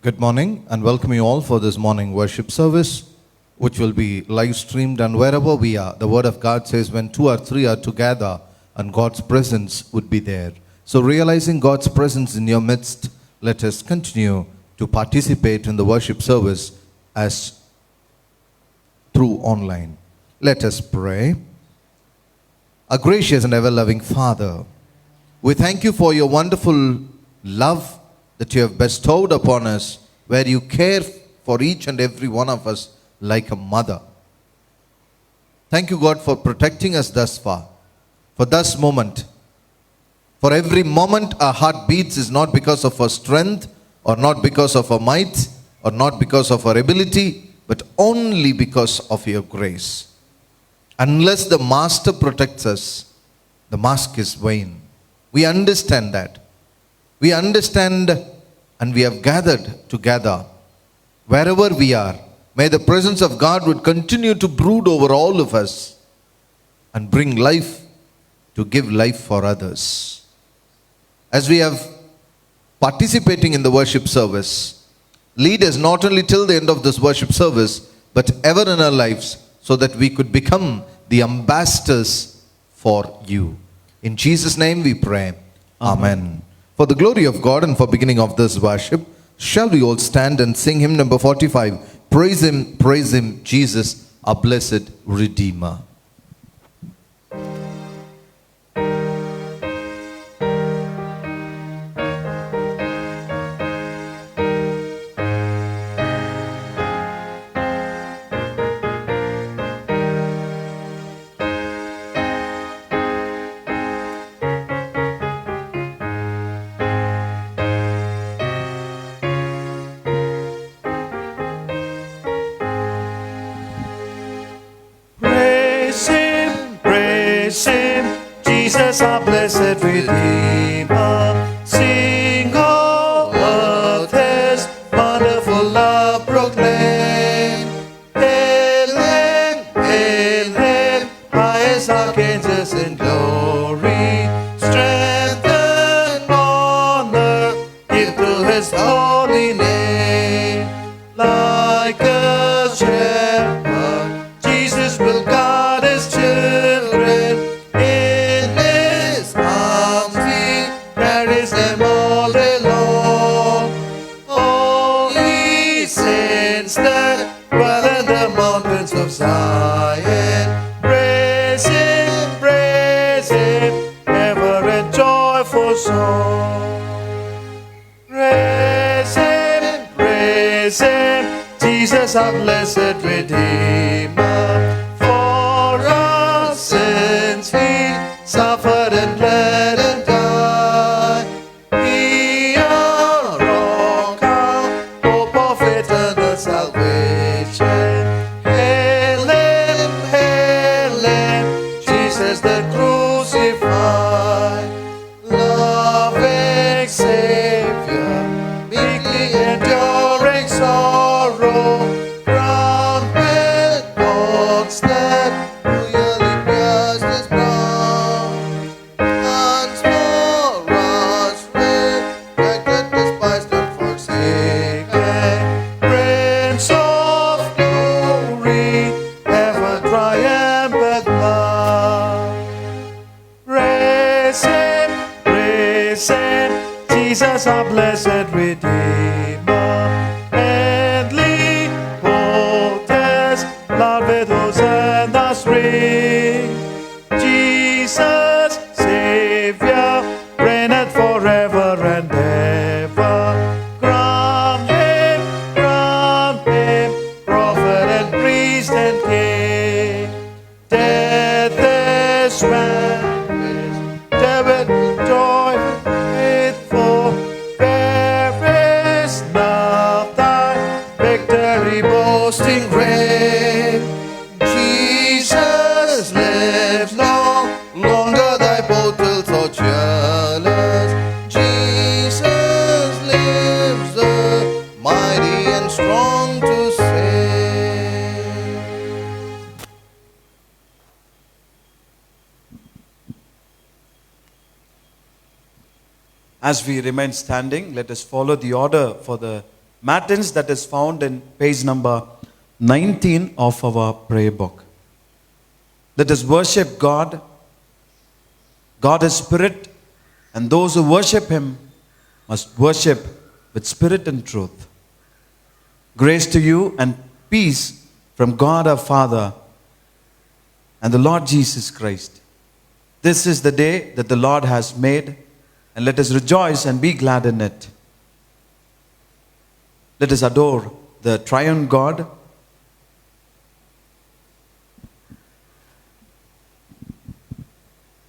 Good morning and welcome you all for this morning worship service, which will be live streamed. And wherever we are, the Word of God says when two or three are together and God's presence would be there. So realizing God's presence in your midst, let us continue to participate in the worship service as through online. Let us pray. Our gracious and ever-loving Father, we thank you for your wonderful love that you have bestowed upon us, where you care for each and every one of us like a mother. Thank you, God, for protecting us thus far, for this moment. For every moment our heart beats is not because of our strength, or not because of our might, or not because of our ability, but only because of your grace. Unless the Master protects us, the mask is vain. We understand that. We understand and we have gathered together. Wherever we are, may the presence of God would continue to brood over all of us and bring life to give life for others. As we have participating in the worship service, lead us not only till the end of this worship service, but ever in our lives, so that we could become the ambassadors for you. In Jesus' name we pray. Amen. For the glory of God and for beginning of this worship, shall we all stand and sing hymn number 45, Praise Him, Jesus, our blessed Redeemer. Jesus, our blessed Redeemer, sing all of his wonderful love proclaim. Hail him, highest archangels in glory, strength and honor give to his holy name. Like a shepherd, Jesus will guard his children. Of Zion, praise him, ever a joyful song. Praise him, Jesus our blessed Redeemer. For our sins he suffered and bled and died. He our rock, our hope of eternal salvation. The crucified, loving Savior, meekly enduring sorrow, crowned with thorns that royally pierced his brow. Once more was rejected, despised and forsaken, Prince of glory, ever triumphant love. Praise him, Jesus our blessed Redeemer. Endly protest, loud with hosannas ring. Jesus, Savior, reigneth forever and ever. Crown him, prophet and priest and king. Death is vanquished, David joy faithful, there is not thy victory boasting great. Jesus lives no longer thy battles or jealous. Jesus lives mighty and strong to save. As we remain standing, let us follow the order for the Matins that is found in page number 19 of our prayer book. Let us worship God. God is spirit, and those who worship him must worship with spirit and truth. Grace to you and peace from God our Father and the Lord Jesus Christ. This is the day that the Lord has made, and let us rejoice and be glad in it. Let us adore the triune God.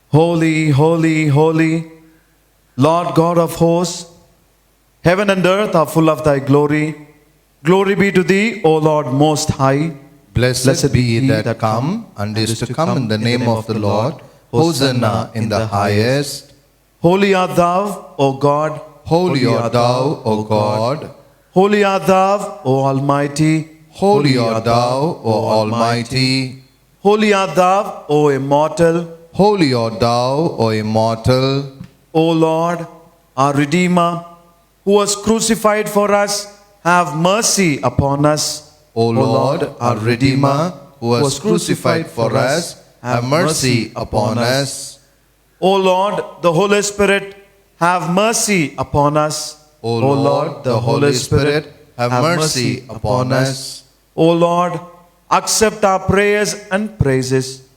Holy, holy, holy, Lord God of hosts, heaven and earth are full of thy glory. Glory be to thee, O Lord most high. Blessed be he that come and is to come in the name of the Lord. Hosanna in the highest. Holy art thou, O God. Holy art thou, O God. Holy art thou, O Almighty. Holy art thou, O Almighty. Holy art thou, O Immortal. Holy art thou, O Immortal. O Lord, our Redeemer, who was crucified for us, have mercy upon us. O Lord, our Redeemer, who was crucified for us, have mercy upon us. O Lord, the Holy Spirit, have mercy upon us. O Lord, the Holy Spirit, have mercy upon us. O Lord, accept our prayers and praises,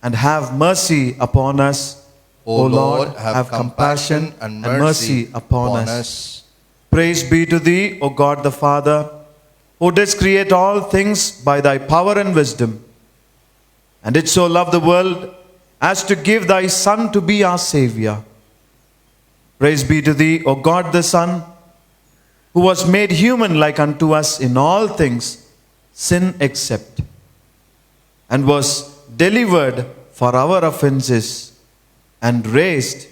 and have mercy upon us. O Lord, have compassion and mercy upon us. Praise be to thee, O God the Father, who didst create all things by thy power and wisdom, and did so love the world as to give thy Son to be our Savior. Praise be to thee, O God the Son, who was made human like unto us in all things, sin except, and was delivered for our offenses and raised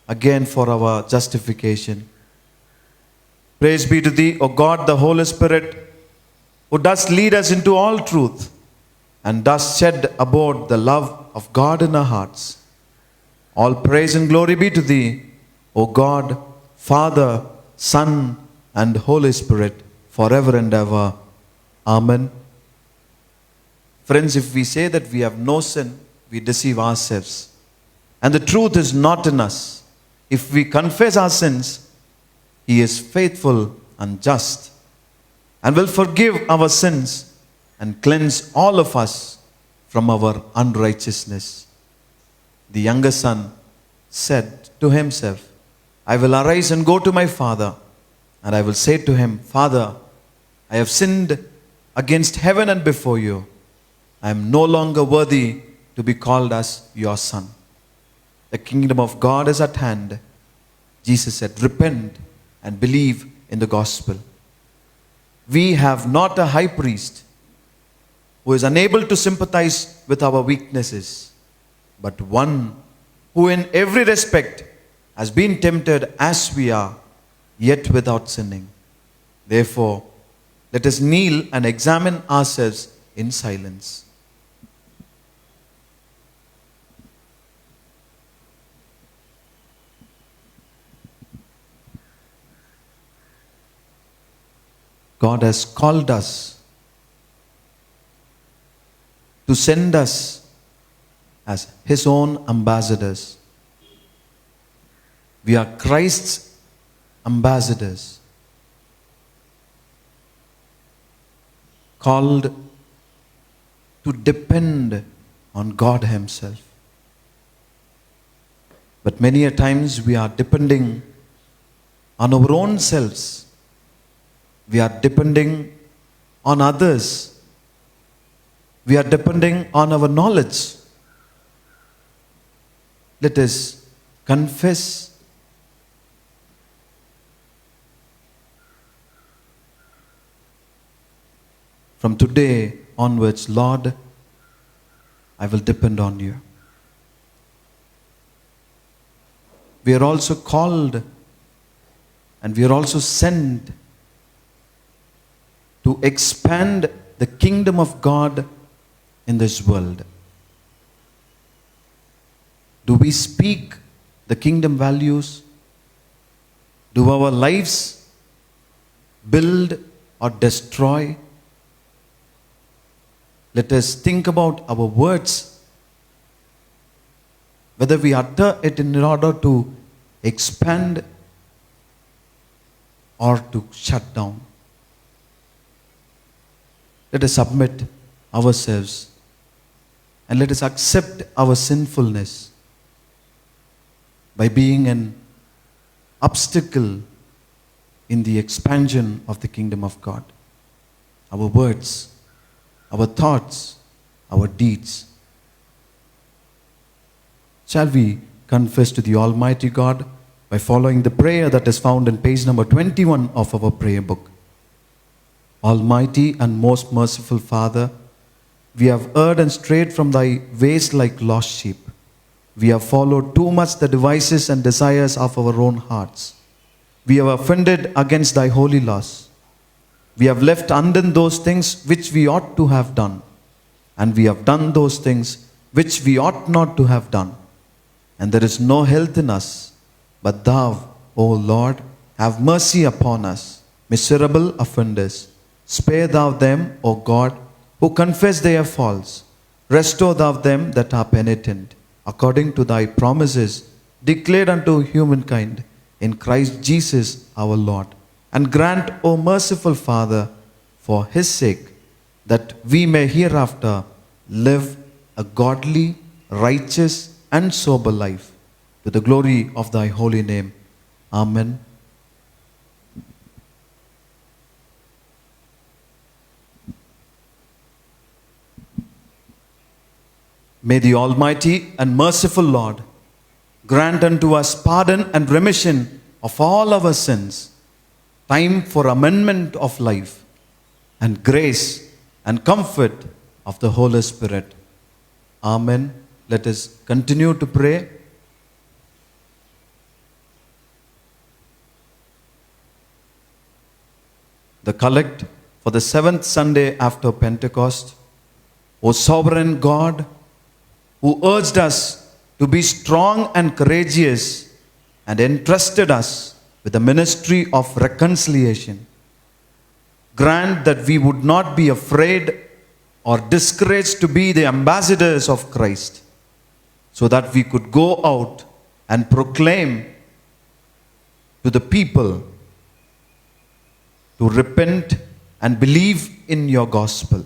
again for our justification. Praise be to thee, O God, the Holy Spirit, who dost lead us into all truth and dost shed abroad the love of God in our hearts. All praise and glory be to thee, O God, Father, Son, and Holy Spirit, forever and ever. Amen. Friends, if we say that we have no sin, we deceive ourselves, and the truth is not in us. If we confess our sins, he is faithful and just, and will forgive our sins and cleanse all of us from our unrighteousness. The younger son said to himself, I will arise and go to my father, and I will say to him, Father, I have sinned against heaven and before you. I am no longer worthy to be called as your son. The kingdom of God is at hand. Jesus said, repent and believe in the gospel. We have not a high priest who is unable to sympathize with our weaknesses, but one who in every respect has been tempted as we are, yet without sinning. Therefore, let us kneel and examine ourselves in silence. God has called us to send us as his own ambassadors. We are Christ's ambassadors, called to depend on God himself. But many a times we are depending on our own selves. We are depending on others. We are depending on our knowledge. Let us confess from today onwards, Lord, I will depend on you. We are also called and we are also sent to expand the kingdom of God in this world. Do we speak the kingdom values? Do our lives build or destroy. Let us think about our words, whether we utter it in order to expand or to shut down. Let us submit ourselves and let us accept our sinfulness by being an obstacle in the expansion of the kingdom of God. Our words, our thoughts, our deeds. Shall we confess to the Almighty God by following the prayer that is found in page number 21 of our prayer book? Almighty and most merciful Father, we have erred and strayed from thy ways like lost sheep. We have followed too much the devices and desires of our own hearts. We have offended against thy holy laws. We have left undone those things which we ought to have done, and we have done those things which we ought not to have done. And there is no health in us, but thou, O Lord, have mercy upon us, miserable offenders. Spare thou them, O God, who confess their faults. Restore thou them that are penitent, according to thy promises declared unto humankind in Christ Jesus our Lord. And grant, O merciful Father, for his sake, that we may hereafter live a godly, righteous, and sober life, to the glory of thy holy name. Amen. May the Almighty and merciful Lord grant unto us pardon and remission of all our sins, time for amendment of life, and grace and comfort of the Holy Spirit. Amen. Let us continue to pray. The collect for the seventh Sunday after Pentecost. O sovereign God, who urged us to be strong and courageous and entrusted us with the ministry of reconciliation, grant that we would not be afraid or discouraged to be the ambassadors of Christ, so that we could go out and proclaim to the people to repent and believe in your gospel.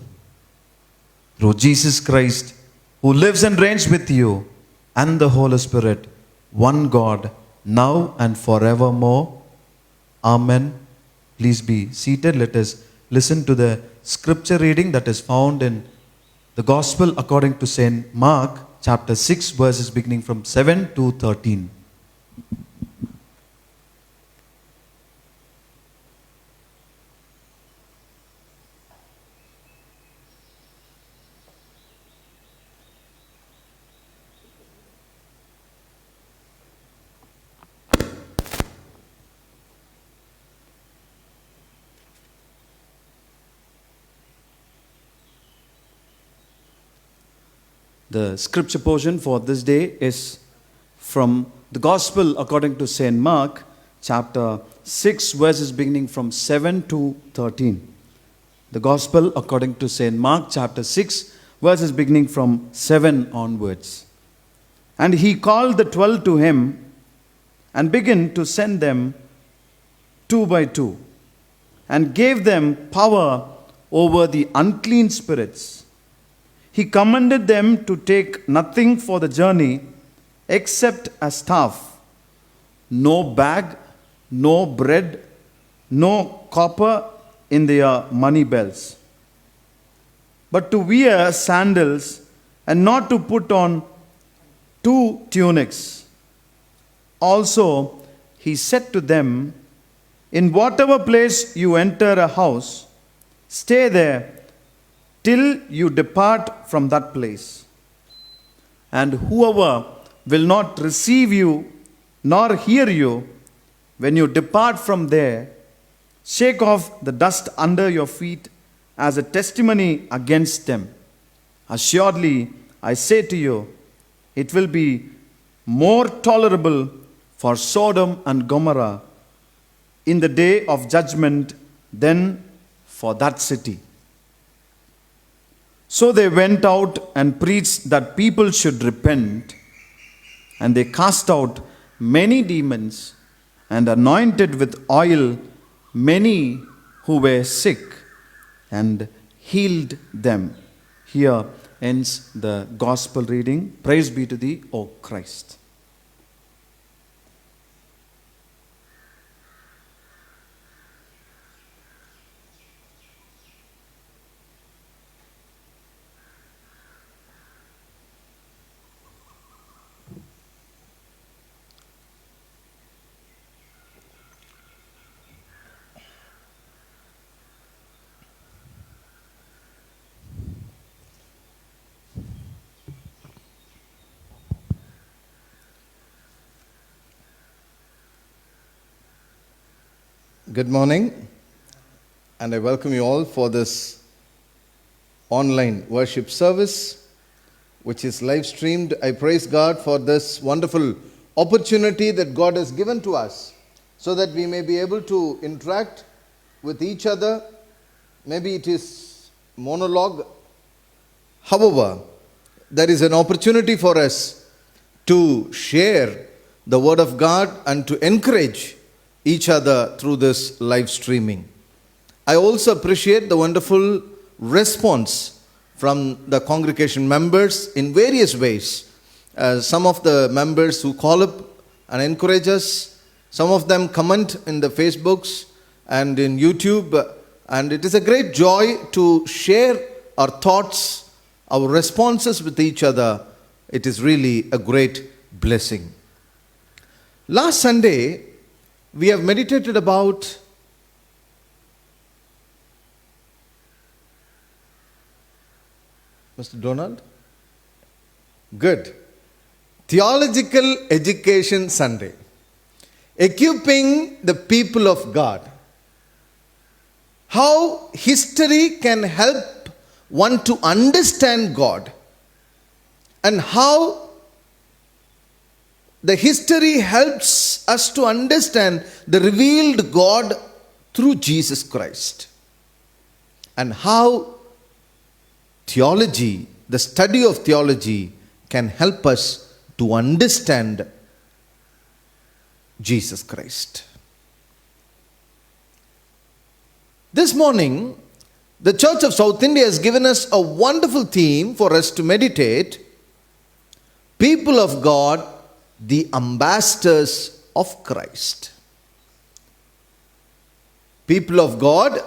Through Jesus Christ, who lives and reigns with you and the Holy Spirit, one God, now and forevermore. Amen. Please be seated. Let us listen to the scripture reading that is found in the Gospel according to St. Mark, chapter 6, verses beginning from 7 to 13. The scripture portion for this day is from the Gospel according to St. Mark, chapter 6, verses beginning from 7 to 13. The Gospel according to St. Mark, chapter 6, verses beginning from 7 onwards. And he called the 12 to him and began to send them 2 by 2, and gave them power over the unclean spirits. He commanded them to take nothing for the journey except a staff, no bag, no bread, no copper in their money belts, but to wear sandals and not to put on 2 tunics. Also, he said to them, in whatever place you enter a house, stay there till you depart from that place. And whoever will not receive you nor hear you when you depart from there, shake off the dust under your feet as a testimony against them. Assuredly, I say to you, it will be more tolerable for Sodom and Gomorrah in the day of judgment then for that city. So they went out and preached that people should repent, and they cast out many demons and anointed with oil many who were sick and healed them. Here ends the gospel reading. Praise be to thee, O Christ. Good morning, and I welcome you all for this online worship service, which is live streamed. I praise God for this wonderful opportunity that God has given to us so that we may be able to interact with each other. Maybe it is monologue. However, there is an opportunity for us to share the Word of God and to encourage each other through this live streaming. I also appreciate the wonderful response from the congregation members in various ways. Some of the members who call up and encourage us, some of them comment in the Facebooks and in YouTube, and it is a great joy to share our thoughts, our responses with each other. It is really a great blessing. Last Sunday, we have meditated about Mr. Donald? Good. Theological Education Sunday. Equipping the people of God. How history can help one to understand God, and how the history helps us to understand the revealed God through Jesus Christ, and how theology, the study of theology, can help us to understand Jesus Christ. This morning, the Church of South India has given us a wonderful theme for us to meditate. People of God, the ambassadors of Christ. People of God,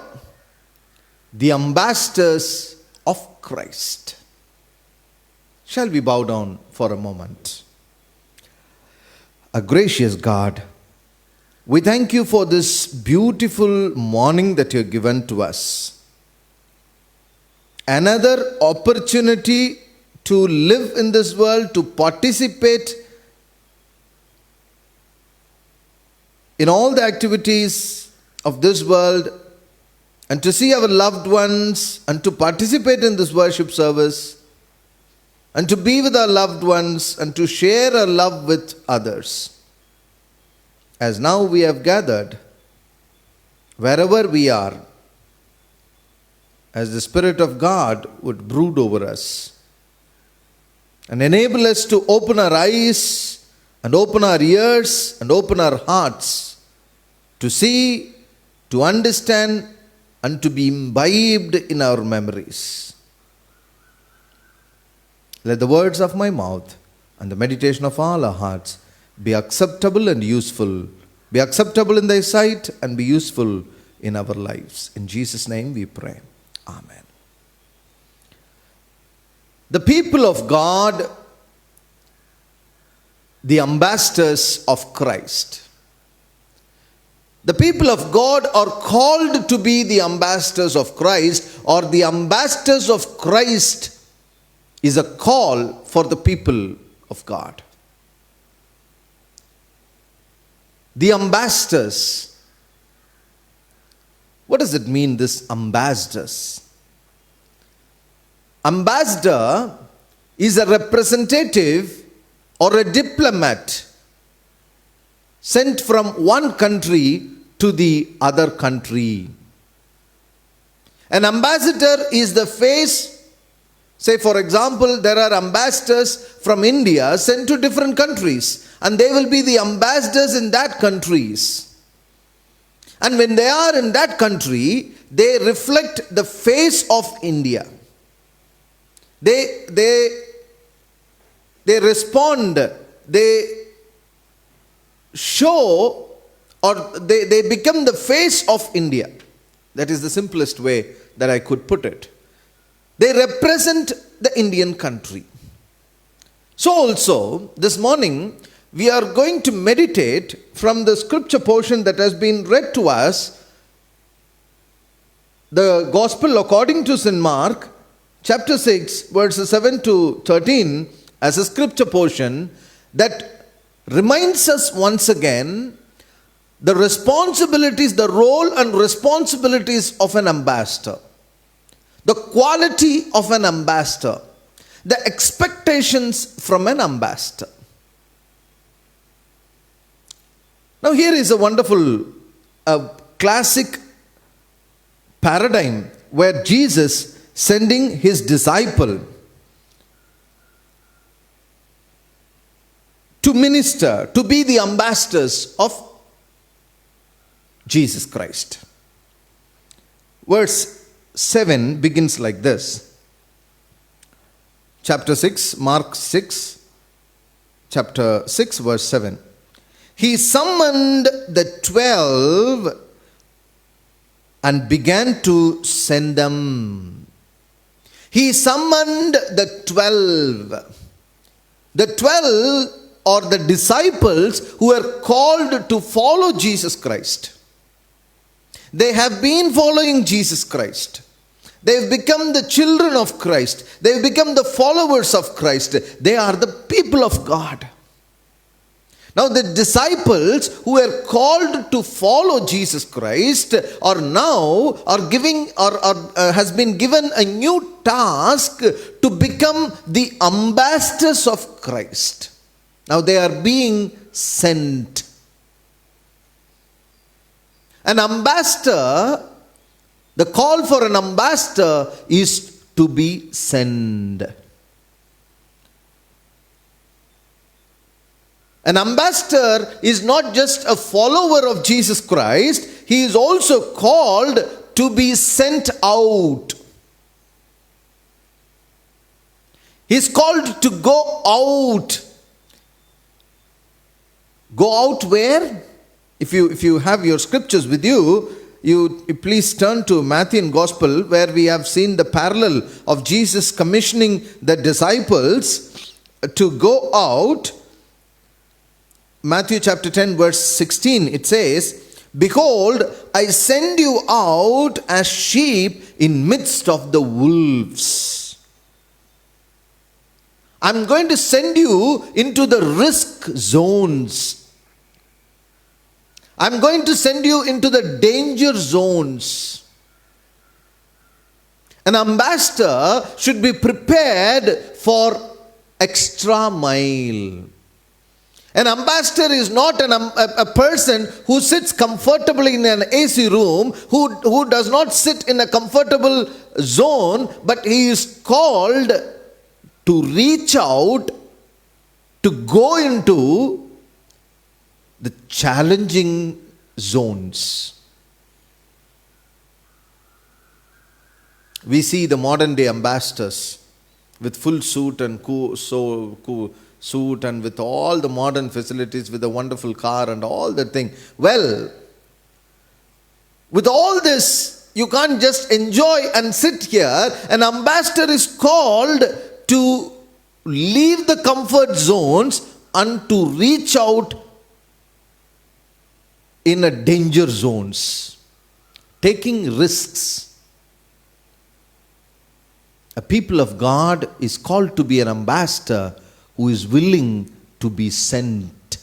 the ambassadors of Christ. Shall we bow down for a moment? A gracious God, we thank you for this beautiful morning that you have given to us. Another opportunity to live in this world, to participate in all the activities of this world, and to see our loved ones, and to participate in this worship service, and to be with our loved ones, and to share our love with others. As now we have gathered, wherever we are, as the Spirit of God would brood over us, and enable us to open our eyes, and open our ears, and open our hearts, to see, to understand, and to be imbibed in our memories. Let the words of my mouth and the meditation of all our hearts be acceptable and useful, be acceptable in thy sight, and be useful in our lives. In Jesus' name we pray. Amen. The people of God, the ambassadors of Christ. The people of God are called to be the ambassadors of Christ, or the ambassadors of Christ is a call for the people of God. The ambassadors. What does it mean, this ambassadors? Ambassador is a representative or a diplomat sent from one country to the other country. An ambassador is the face. Say, for example, there are ambassadors from India sent to different countries, and they will be the ambassadors in that countries. And when they are in that country, they reflect the face of India. They respond, they show, or they become the face of India. That is the simplest way that I could put it. They represent the Indian country. So also, this morning, we are going to meditate from the scripture portion that has been read to us, the Gospel according to St. Mark, chapter 6, verses 7 to 13, as a scripture portion that reminds us once again the responsibilities, the role and responsibilities of an ambassador, the quality of an ambassador, the expectations from an ambassador. Now here is a wonderful classic paradigm where Jesus sending his disciple to minister, to be the ambassadors of Jesus Christ. Verse 7 begins like this. Chapter 6, Mark 6, chapter 6, verse 7. He summoned the 12 and began to send them. He summoned the 12. The 12 are the disciples who were called to follow Jesus Christ. They have been following Jesus Christ. They've become the children of Christ. They've become the followers of Christ. They are the people of God. Now the disciples who were called to follow Jesus Christ are has been given a new task to become the ambassadors of Christ. Now they are being sent. An ambassador, the call for an ambassador is to be sent. An ambassador is not just a follower of Jesus Christ, he is also called to be sent out. He is called to go out. Go out where? If you have your scriptures with you, you please turn to Matthew Gospel, where we have seen the parallel of Jesus commissioning the disciples to go out. Matthew chapter 10 verse 16, it says, "Behold, I send you out as sheep in midst of the wolves." I'm going to send you into the risk zones. I'm going to send you into the danger zones. An ambassador should be prepared for extra mile. An ambassador is not a person who sits comfortably in an AC room, who does not sit in a comfortable zone, but he is called to reach out, to go into the challenging zones. We see the modern day ambassadors with full suit and suit and with all the modern facilities, with a wonderful car and all that thing. Well, with all this, you can't just enjoy and sit here. An ambassador is called to leave the comfort zones and to reach out in a danger zones, taking risks. A people of God is called to be an ambassador who is willing to be sent,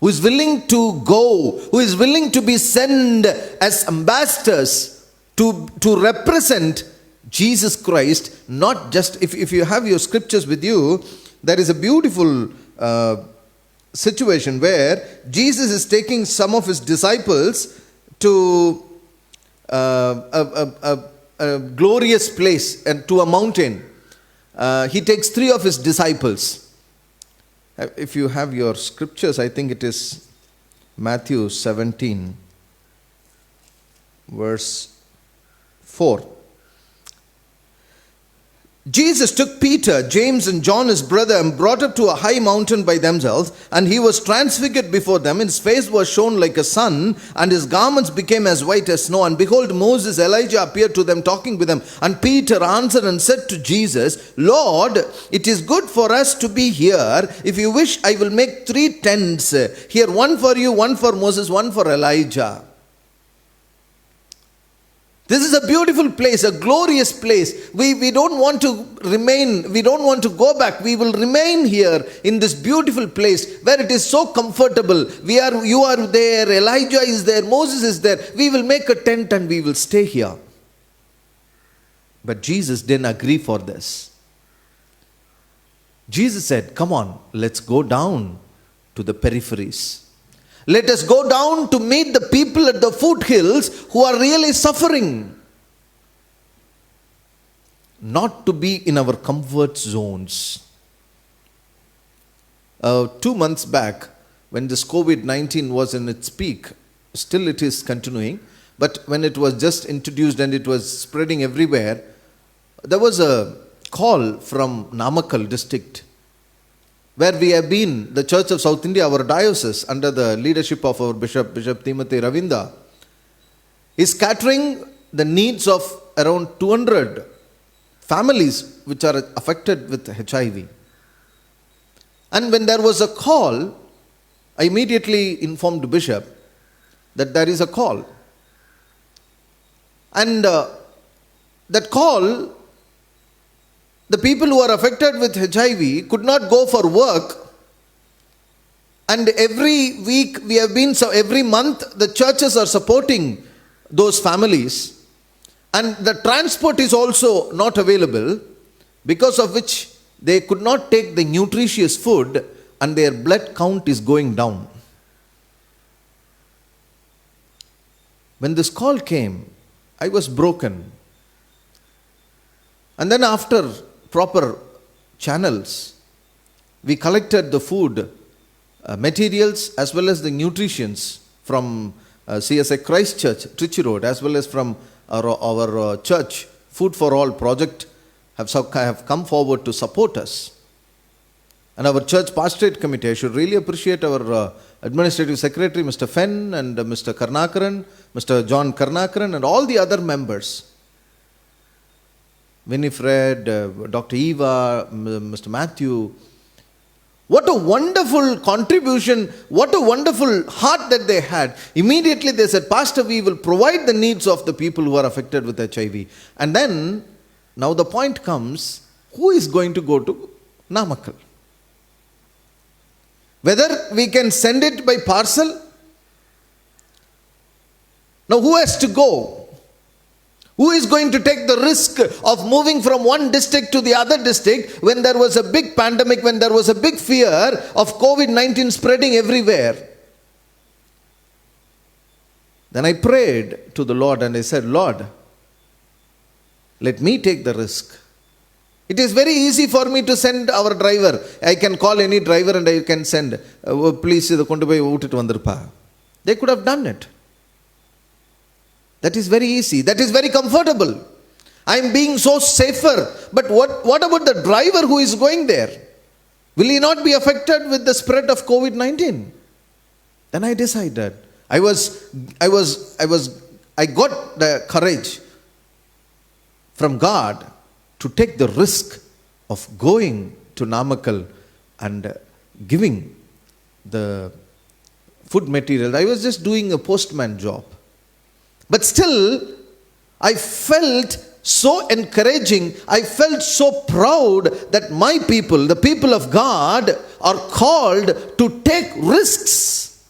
who is willing to go, who is willing to be sent as ambassadors to represent Jesus Christ. Not just, if you have your scriptures with you, there is a beautiful situation where Jesus is taking some of his disciples to a glorious place and to a mountain. He takes 3 of his disciples. If you have your scriptures, I think it is Matthew 17, verse 4. Jesus took Peter, James, and John, his brother, and brought up to a high mountain by themselves, and he was transfigured before them. His face was shone like a sun, and his garments became as white as snow. And behold, Moses, Elijah appeared to them, talking with them. And Peter answered and said to Jesus, Lord, it is good for us to be here. If you wish, I will make 3 tents here, one for you, one for Moses, one for Elijah. This is a beautiful place, a glorious place. We don't want to remain, we don't want to go back. We will remain here in this beautiful place where it is so comfortable. You are there, Elijah is there, Moses is there. We will make a tent and we will stay here. But Jesus didn't agree for this. Jesus said, come on, let's go down to the peripheries. Let us go down to meet the people at the foothills who are really suffering. Not to be in our comfort zones. 2 months back, when this COVID-19 was in its peak, still it is continuing, but when it was just introduced and it was spreading everywhere, there was a call from Namakkal district, where we have been, the Church of South India, our diocese, under the leadership of our Bishop Timothy Ravinda, is catering the needs of around 200 families which are affected with HIV. And when there was a call, I immediately informed the Bishop that there is a call. And that call, the people who are affected with HIV could not go for work, and every week we have been, so every month the churches are supporting those families, and the transport is also not available, because of which they could not take the nutritious food and their blood count is going down. When this call came, I was broken. And then after proper channels, we collected the food materials as well as the nutritions from CSI Christ Church, Trichy Road, as well as from our church, Food for All project have come forward to support us. And our church pastorate committee, I should really appreciate our administrative secretary, Mr. Fenn, and Mr. Karnakaran, Mr. John Karnakaran, and all the other members. Winifred, Dr. Eva, Mr. Matthew. What a wonderful contribution, what a wonderful heart that they had. Immediately they said, Pastor, we will provide the needs of the people who are affected with HIV. And then, now the point comes, who is going to go to Namakkal? Whether we can send it by parcel? Now who has to go? Who is going to take the risk of moving from one district to the other district when there was a big pandemic, when there was a big fear of COVID-19 spreading everywhere? Then I prayed to the Lord and I said, Lord, let me take the risk. It is very easy for me to send our driver. I can call any driver and I can send, please, they could have done it. That is very easy. That is very comfortable. I am being so safer. But what about the driver who is going there? Will he not be affected with the spread of COVID-19? Then I decided. I got the courage from God to take the risk of going to Namakkal and giving the food material. I was just doing a postman job. But still, I felt so encouraging, I felt so proud that my people, the people of God, are called to take risks.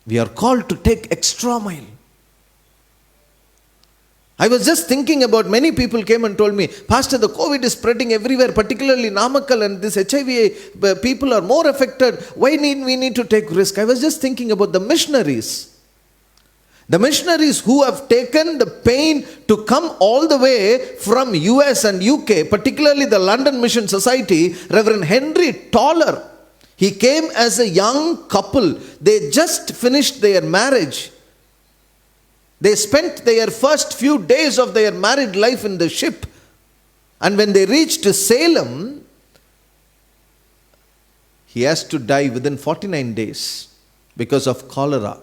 We are called to take extra mile. I was just thinking about, many people came and told me, Pastor, the COVID is spreading everywhere, particularly Namakkal, and this HIV people are more affected. Why we need to take risk? I was just thinking about the missionaries. The missionaries who have taken the pain to come all the way from US and UK, particularly the London Mission Society, Reverend Henry Toller, he came as a young couple. They just finished their marriage. They spent their first few days of their married life in the ship. And when they reached Salem, he has to die within 49 days because of cholera.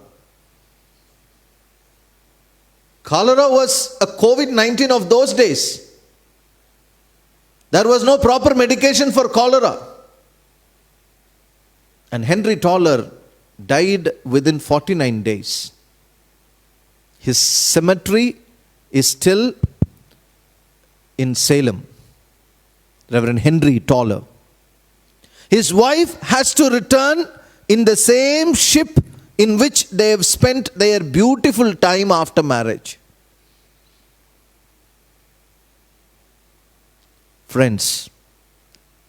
Cholera was a COVID-19 of those days. There was no proper medication for cholera. And Henry Toller died within 49 days. His cemetery is still in Salem. Reverend Henry Toller. His wife has to return in the same ship in which they have spent their beautiful time after marriage. Friends,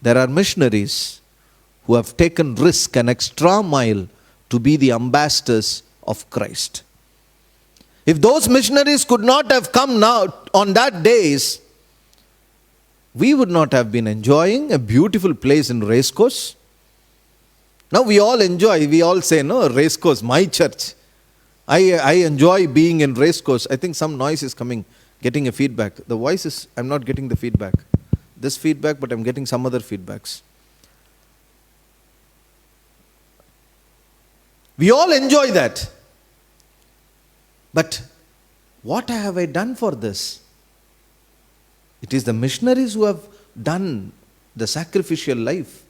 there are missionaries who have taken risk an extra mile to be the ambassadors of Christ. If those missionaries could not have come now on that days, we would not have been enjoying a beautiful place in Racecourse. Now we all enjoy, we all say, no, Racecourse, my church. I enjoy being in Racecourse. I think some noise is coming, getting a feedback. The voice is, I'm not getting the feedback. This feedback, but I'm getting some other feedbacks. We all enjoy that. But what have I done for this? It is the missionaries who have done the sacrificial life.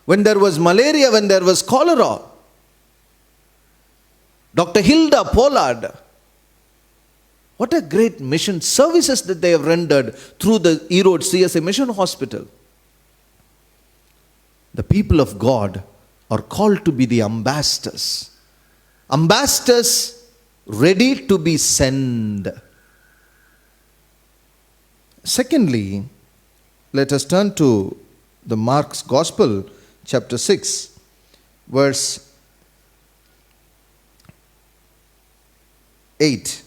When there was malaria, when there was cholera, Dr. Hilda Pollard, what a great mission services that they have rendered through the Erode CSA Mission Hospital. The people of God are called to be the ambassadors. Ambassadors ready to be sent. Secondly, let us turn to the Mark's Gospel, chapter 6, verse 8.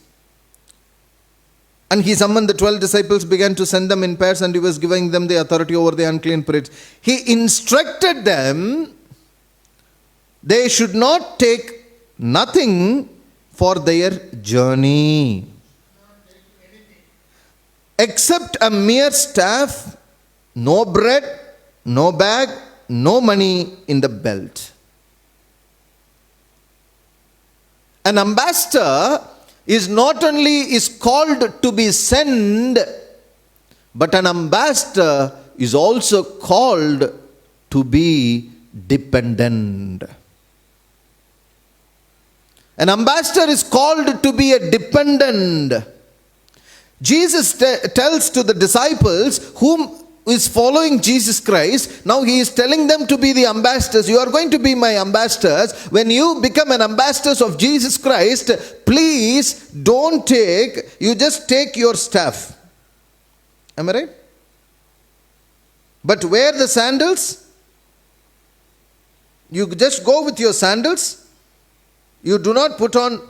And he summoned the 12 disciples, began to send them in pairs, and he was giving them the authority over the unclean spirits. He instructed them, they should not take nothing for their journey, except a mere staff, no bread, no bag, no money in the belt. An ambassador is not only is called to be sent, but an ambassador is also called to be dependent. An ambassador is called to be a dependent. Jesus tells to the disciples whom is following Jesus Christ, now he is telling them to be the ambassadors. You are going to be my ambassadors. When you become an ambassador of Jesus Christ, please don't take, you just take your staff. Am I right? But wear the sandals. You just go with your sandals. You do not put on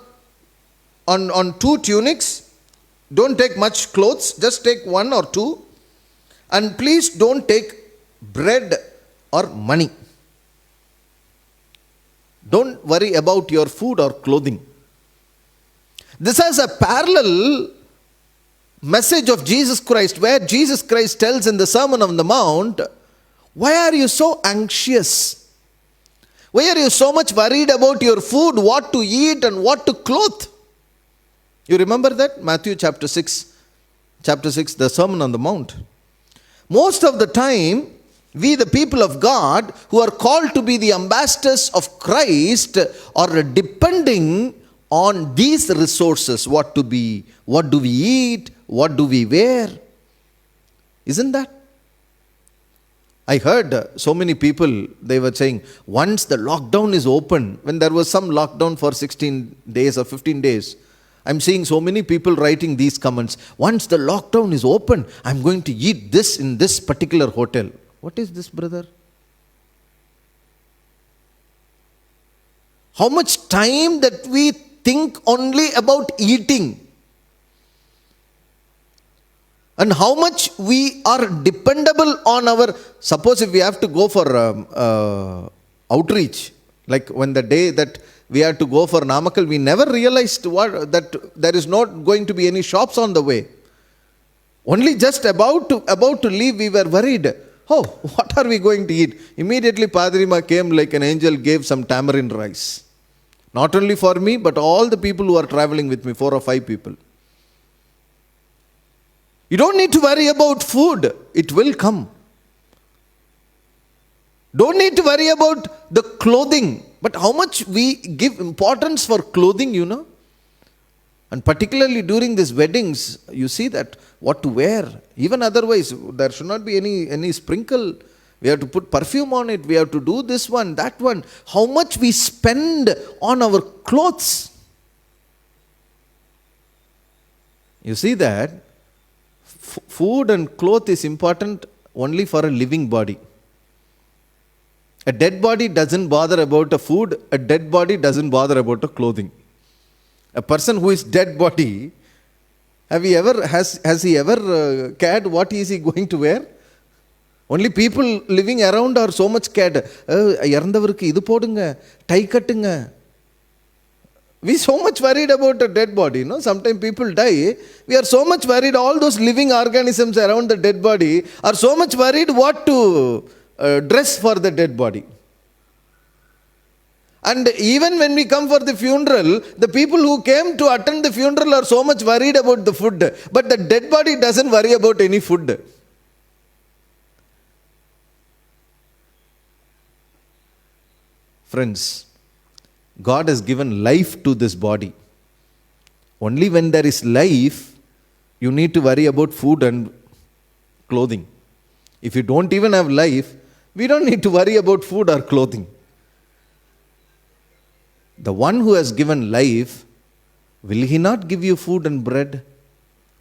2 tunics. Don't take much clothes. Just take 1 or 2. And please don't take bread or money. Don't worry about your food or clothing. This is a parallel message of Jesus Christ, where Jesus Christ tells in the Sermon on the Mount, why are you so anxious? Why are you so much worried about your food, what to eat and what to clothe? You remember that? Matthew chapter 6, the Sermon on the Mount. Most of the time, we the people of God who are called to be the ambassadors of Christ are depending on these resources. What do we eat? What do we wear? Isn't that? I heard so many people, they were saying, once the lockdown is open, when there was some lockdown for 16 days or 15 days, I'm seeing so many people writing these comments. Once the lockdown is open, I'm going to eat this in this particular hotel. What is this, brother? How much time that we think only about eating. And how much we are dependable on our, suppose if we have to go for outreach, like when the day that we had to go for Namakkal, we never realized that there is not going to be any shops on the way. Only just about to leave, we were worried. Oh, what are we going to eat? Immediately Padrima came like an angel, gave some tamarind rice. Not only for me, but all the people who are traveling with me, 4 or 5 people. You don't need to worry about food. It will come. Don't need to worry about the clothing. But how much we give importance for clothing, you know. And particularly during these weddings, you see that what to wear. Even otherwise, there should not be any sprinkle. We have to put perfume on it. We have to do this one, that one. How much we spend on our clothes. You see that food and cloth is important only for a living body. A dead body doesn't bother about a food. A dead body doesn't bother about a clothing. A person who is dead body, has he ever cared what is he going to wear? Only people living around are so much cared. இறந்தவருக்கு இது போடுங்க, tie கட்டுங்க. We so much worried about a dead body, no? Sometimes people die. We are so much worried. All those living organisms around the dead body are so much worried what to dress for the dead body. And even when we come for the funeral, the people who came to attend the funeral are so much worried about the food. But the dead body doesn't worry about any food. Friends, God has given life to this body. Only when there is life, you need to worry about food and clothing. If you don't even have life, we don't need to worry about food or clothing. The one who has given life, will he not give you food and bread?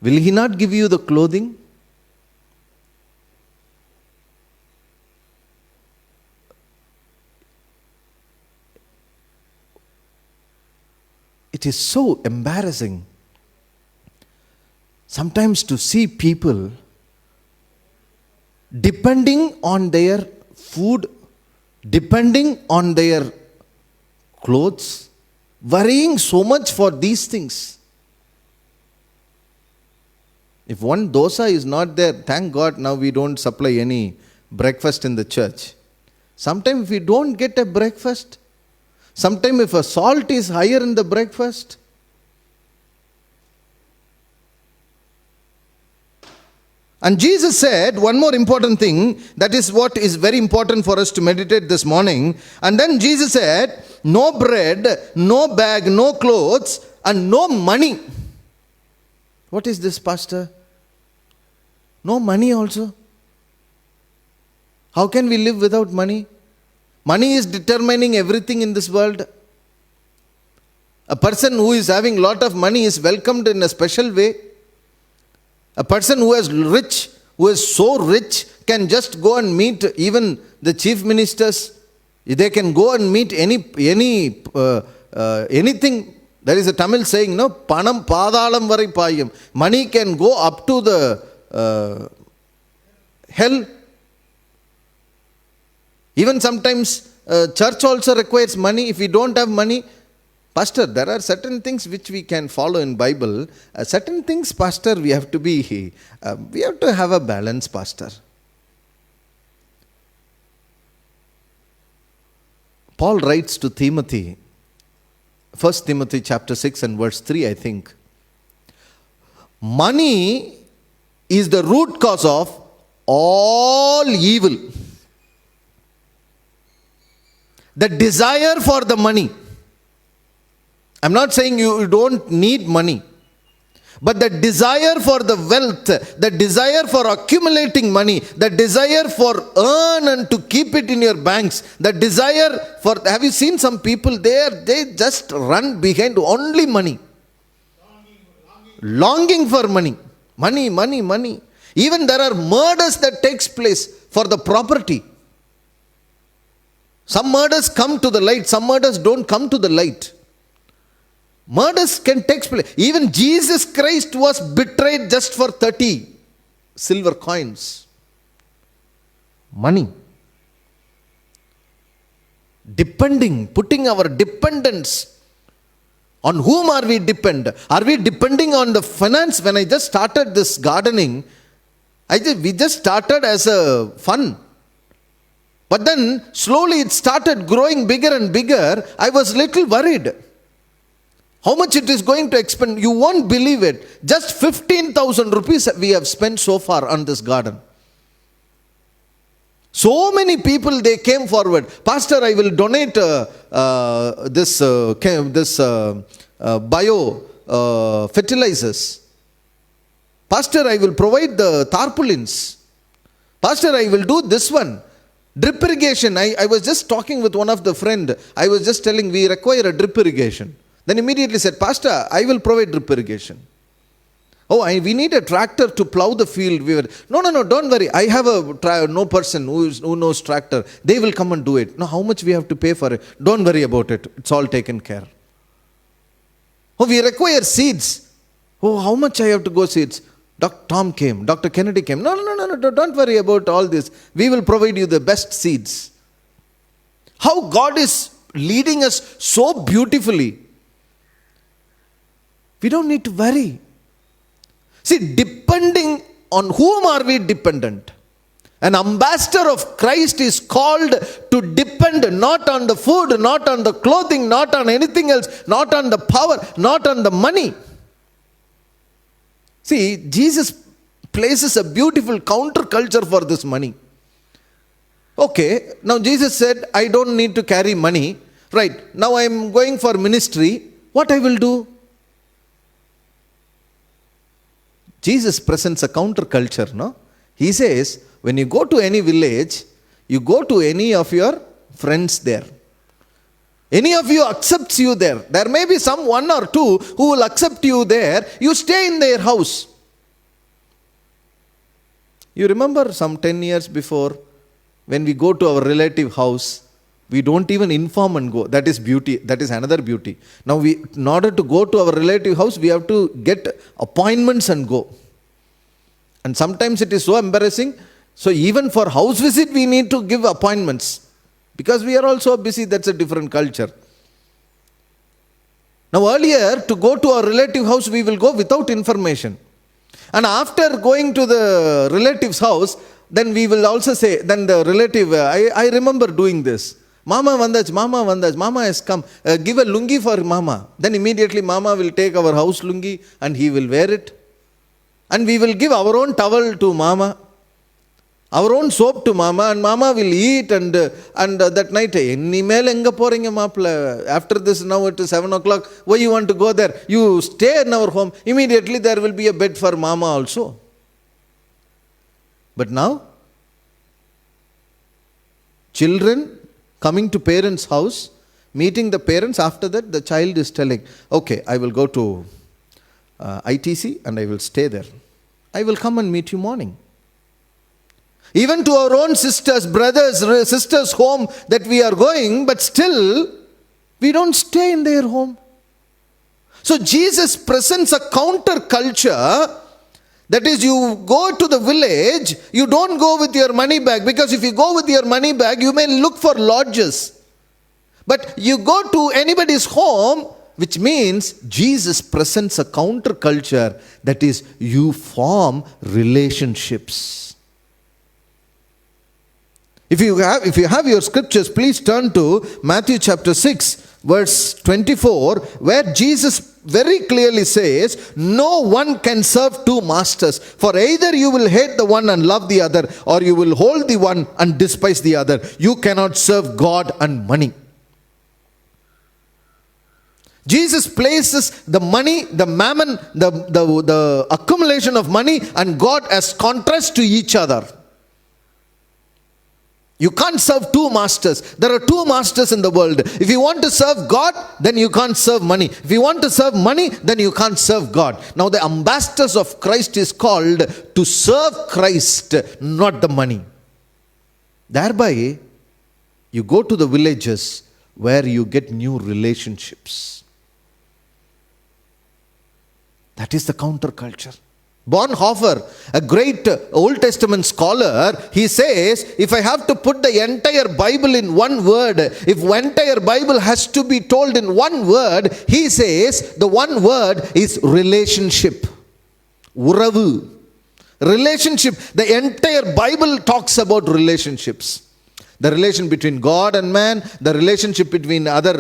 Will he not give you the clothing? It is so embarrassing sometimes to see people depending on their food, depending on their clothes, worrying so much for these things. If one dosa is not there, thank God now we don't supply any breakfast in the church. Sometimes if we don't get a breakfast, sometimes if a salt is higher in the breakfast, and Jesus said one more important thing, that is what is very important for us to meditate this morning. And then Jesus said, no bread, no bag, no clothes, and no money. What is this, Pastor? No money also? How can we live without money? Money is determining everything in this world. A person who is having lot of money is welcomed in a special way. A person who is so rich, can just go and meet even the chief ministers. They can go and meet anything. There is a Tamil saying, no, panam padalam varai payam. Money can go up to the hell. Even sometimes church also requires money. If we don't have money, Pastor, there are certain things which we can follow in Bible. Certain things, Pastor, we have to have a balance, Pastor. Paul writes to Timothy, 1 Timothy chapter 6 and verse 3, I think. Money is the root cause of all evil. The desire for the money. I'm not saying you don't need money. But the desire for the wealth, the desire for accumulating money, the desire for earn and to keep it in your banks, the desire for, have you seen some people there, they just run behind only money. Longing for money. Money, money, money. Even there are murders that takes place for the property. Some murders come to the light, some murders don't come to the light. Murders can take place. Even Jesus Christ was betrayed just for 30 silver coins. Money. Depending, putting our dependence. On whom are we depend? Are we depending on the finance? When I just started this gardening, we just started as a fun. But then slowly it started growing bigger and bigger. I was little worried. How much it is going to expend? You won't believe it. Just 15,000 rupees we have spent so far on this garden. So many people, they came forward. Pastor, I will donate this bio fertilizers. Pastor, I will provide the tarpaulins. Pastor, I will do this one. Drip irrigation. I was just talking with one of the friend. I was just telling we require a drip irrigation. Then immediately said, Pastor, I will provide drip irrigation. Oh, we need a tractor to plow the field. No, don't worry. I have no person who knows tractor. They will come and do it. No, how much we have to pay for it? Don't worry about it. It's all taken care. Oh, we require seeds. Oh, how much I have to go seeds? Dr. Tom came. Dr. Kennedy came. No, don't worry about all this. We will provide you the best seeds. How God is leading us so beautifully. We don't need to worry. See, depending on whom are we dependent? An ambassador of Christ is called to depend not on the food, not on the clothing, not on anything else, not on the power, not on the money. See, Jesus places a beautiful counterculture for this money. Okay, now Jesus said, I don't need to carry money. Right, now I am going for ministry. What I will do? Jesus presents a counterculture, no? He says, when you go to any village, you go to any of your friends there. Any of you accepts you there. There may be some one or two who will accept you there. You stay in their house. You remember some 10 years before, when we go to our relative house, we don't even inform and go. That is beauty. That is another beauty. Now, in order to go to our relative house, we have to get appointments and go. And sometimes it is so embarrassing. So even for house visit, we need to give appointments. Because we are also busy. That's a different culture. Now earlier, to go to our relative house, we will go without information. And after going to the relative's house, then we will also say, then the relative, I remember doing this. Mama vandaj, Mama has come. Give a lungi for Mama. Then immediately Mama will take our house lungi and he will wear it. And we will give our own towel to Mama. Our own soap to Mama, and Mama will eat and that night, after this now it is 7 o'clock, why you want to go there? You stay in our home. Immediately there will be a bed for Mama also. But now, children coming to parents' house, meeting the parents, after that the child is telling, okay, I will go to ITC and I will stay there. I will come and meet you morning. Even to our own sisters, brothers, sisters' home that we are going, but still we don't stay in their home. So Jesus presents a counterculture. That is, you go to the village, you don't go with your money bag, because if you go with your money bag, you may look for lodges. But you go to anybody's home, which means Jesus presents a counterculture, that is, you form relationships. If you have your scriptures, please turn to Matthew chapter 6, verse 24, where Jesus very clearly says, no one can serve two masters, for either you will hate the one and love the other, or you will hold the one and despise the other. You cannot serve God and money. Jesus places the money, the mammon, the accumulation of money and God as contrast to each other. You can't serve two masters. There are two masters in the world. If you want to serve God, then you can't serve money. If you want to serve money, then you can't serve God. Now the ambassadors of Christ is called to serve Christ, not the money. Thereby, you go to the villages where you get new relationships. That is the counterculture. Bonhoeffer, a great Old Testament scholar, he says, if I have to put the entire Bible in one word, if the entire Bible has to be told in one word, he says the one word is relationship. Uravu. Relationship. The entire Bible talks about relationships. The relation between God and man, the relationship between other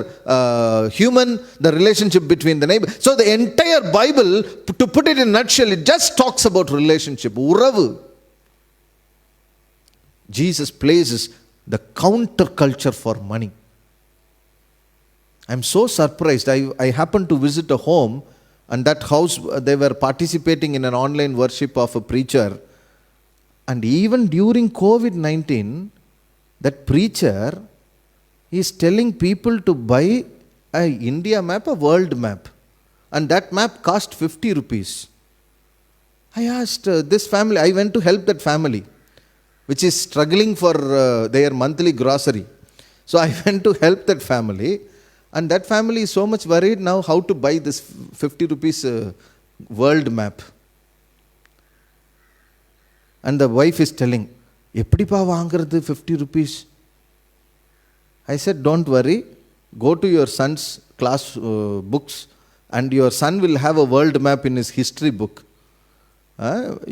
human, the relationship between the neighbor. So the entire Bible, to put it in a nutshell, it just talks about relationship. Uravu. Jesus places the counterculture for money. I'm so surprised. I happened to visit a home, and that house, they were participating in an online worship of a preacher. And even during COVID-19, that preacher is telling people to buy a India map, a world map. And that map cost 50 rupees. I asked this family, I went to help that family, which is struggling for their monthly grocery. So I went to help that family. And that family is so much worried now how to buy this 50 rupees world map. And the wife is telling, எப்படிப்பா வாங்குறது 50 rupees? I said, don't worry, go to your son's class books and your son will have a world map in his history book.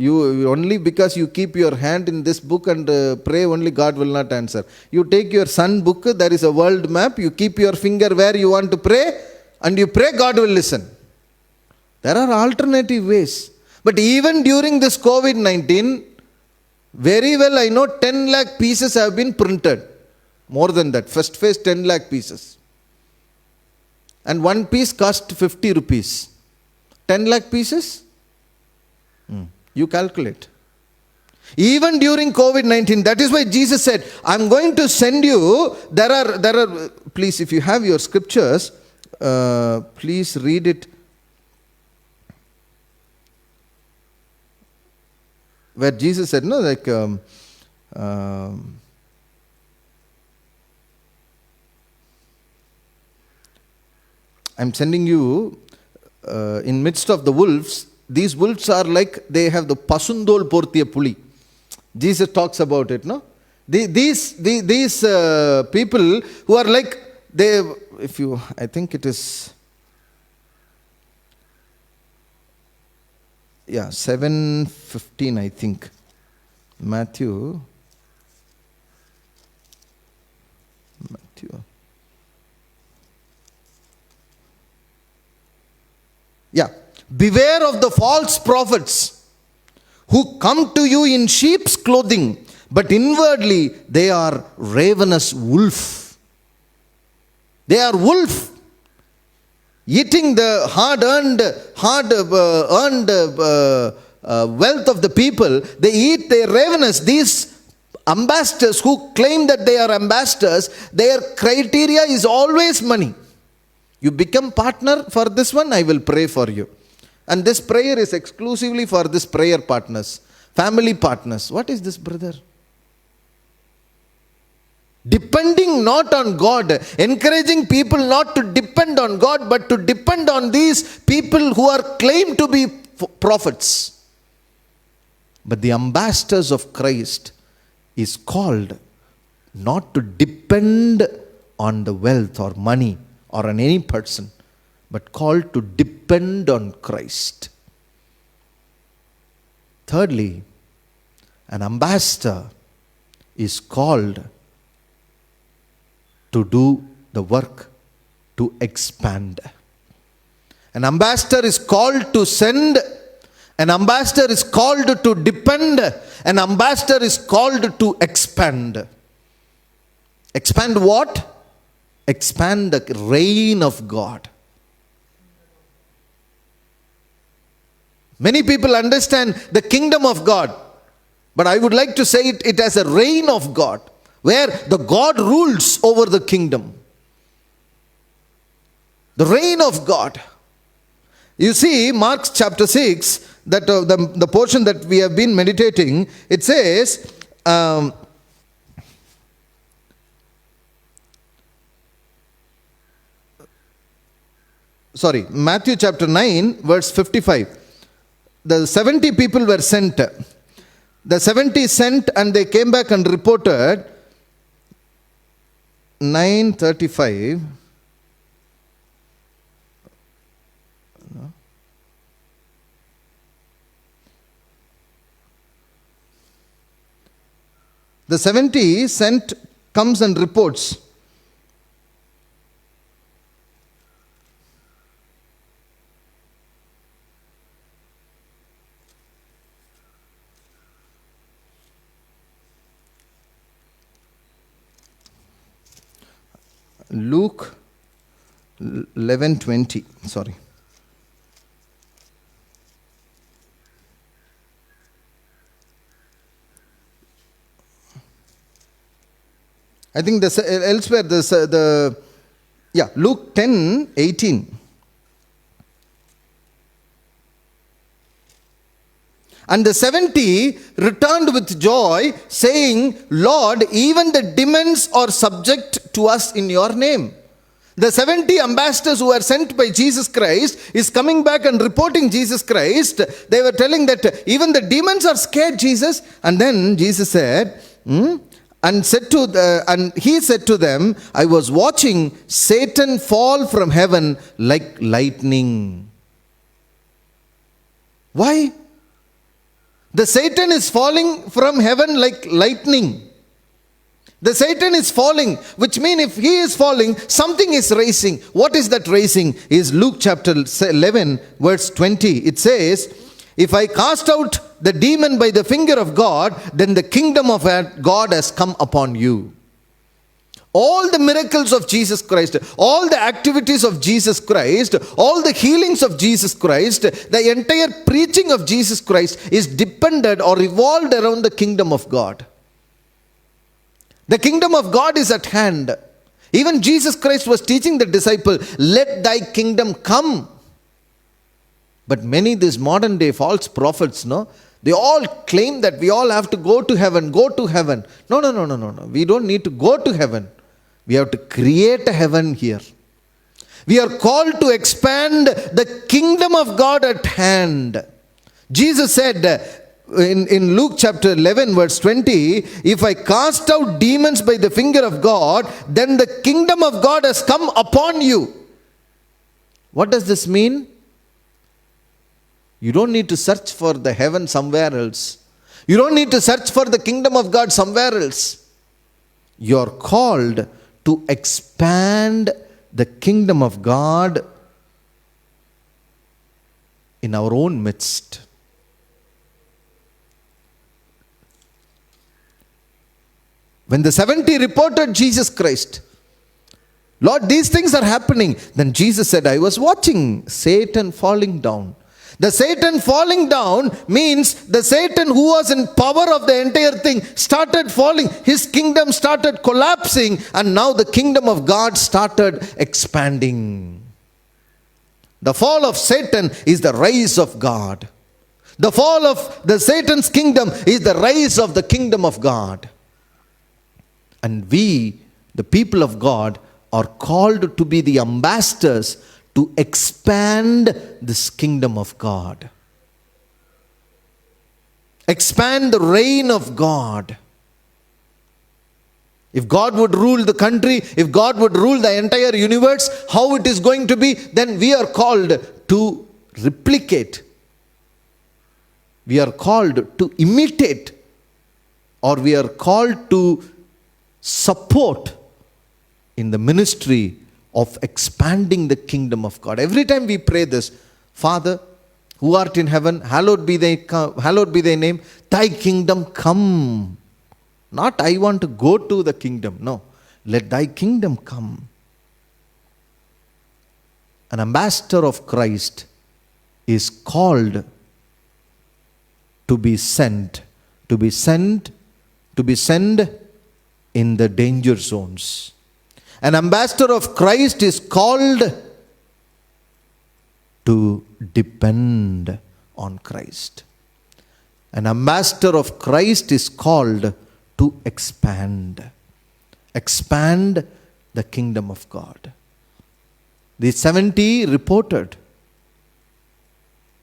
You only because you keep your hand in this book and pray, only God will not answer. You take your son book, there is a world map, you keep your finger where you want to pray and you pray, God will listen. There are alternative ways. But even during this COVID-19, very well I know 10 lakh pieces have been printed. More than that. First phase 10 lakh pieces. And one piece cost 50 rupees. 10 lakh pieces? You calculate. Even during COVID-19, that is why Jesus said, I'm going to send you, there are, please, if you have your scriptures, please read it. Where Jesus said, no, like, I'm sending you in midst of the wolves. These wolves are like, they have the pasundol portiya puli. Jesus talks about it, no? These people who are like, they, if you, I think it is, yeah, 7:15, I think. Matthew. Yeah. Beware of the false prophets who come to you in sheep's clothing, but inwardly they are ravenous wolf. They are wolf, eating the hard-earned wealth of the people. They eat, they are ravenous. These ambassadors who claim that they are ambassadors, their criteria is always money. You become partner for this one, I will pray for you. And this prayer is exclusively for this prayer partners, family partners. What is this, brother? Depending not on God, encouraging people not to depend on God, but to depend on these people who are claimed to be prophets. But the ambassadors of Christ is called not to depend on the wealth or money or on any person, but called to depend on Christ. Thirdly, an ambassador is called to do the work, to expand. An ambassador is called to send. An ambassador is called to depend. An ambassador is called to expand. Expand what? Expand the reign of God. Many people understand the kingdom of God, but I would like to say it as a reign of God, where the God rules over the kingdom. The reign of God. You see, Mark chapter 6, that the portion that we have been meditating, it says, Matthew chapter 9, verse 55. the 70 people were sent. The 70 sent and they came back and reported 9:35. The 70 sent comes and reports. Luke 11:20. Sorry. I think elsewhere Luke 10:18. And the 70 returned with joy, saying, Lord, even the demons are subject to us in your name. The 70 ambassadors who were sent by Jesus Christ is coming back and reporting Jesus Christ. They were telling that even the demons are scared, Jesus. And then Jesus said, and he said to them, I was watching Satan fall from heaven like lightning. Why? The Satan is falling from heaven like lightning. The Satan is falling, which means if he is falling, something is rising. What is that rising? Is Luke chapter 11, verse 20. It says, if I cast out the demon by the finger of God, then the kingdom of God has come upon you. All the miracles of Jesus Christ, all the activities of Jesus Christ, all the healings of Jesus Christ, the entire preaching of Jesus Christ is dependent or revolved around the kingdom of God. The kingdom of God is at hand. Even Jesus Christ was teaching the disciple, let thy kingdom come. But many these modern day false prophets, they all claim that we all have to go to heaven, go to heaven. No. We don't need to go to heaven. We have to create a heaven here. We are called to expand the kingdom of God at hand. Jesus said in Luke chapter 11 verse 20, if I cast out demons by the finger of God, then the kingdom of God has come upon you. What does this mean? You don't need to search for the heaven somewhere else. You don't need to search for the kingdom of God somewhere else. You are called to expand the kingdom of God in our own midst. When the 70 reported Jesus Christ, Lord, these things are happening. Then Jesus said, I was watching Satan falling down. The Satan falling down means the Satan who was in power of the entire thing started falling. His kingdom started collapsing, and now the kingdom of God started expanding. The fall of Satan is the rise of God. The fall of the Satan's kingdom is the rise of the kingdom of God. And we, the people of God, are called to be the ambassadors to expand this kingdom of God. Expand the reign of God. If God would rule the country, if God would rule the entire universe, how it is going to be, then we are called to replicate. We are called to imitate, or we are called to support in the ministry of expanding the kingdom of God. Every time we pray this, Father, who art in heaven, hallowed be thy name, thy kingdom come. Not I want to go to the kingdom. No, let thy kingdom come. An ambassador of Christ is called to be sent in the danger zones. An ambassador of Christ is called to depend on Christ. An ambassador of Christ is called to expand the kingdom of God. The 70 reported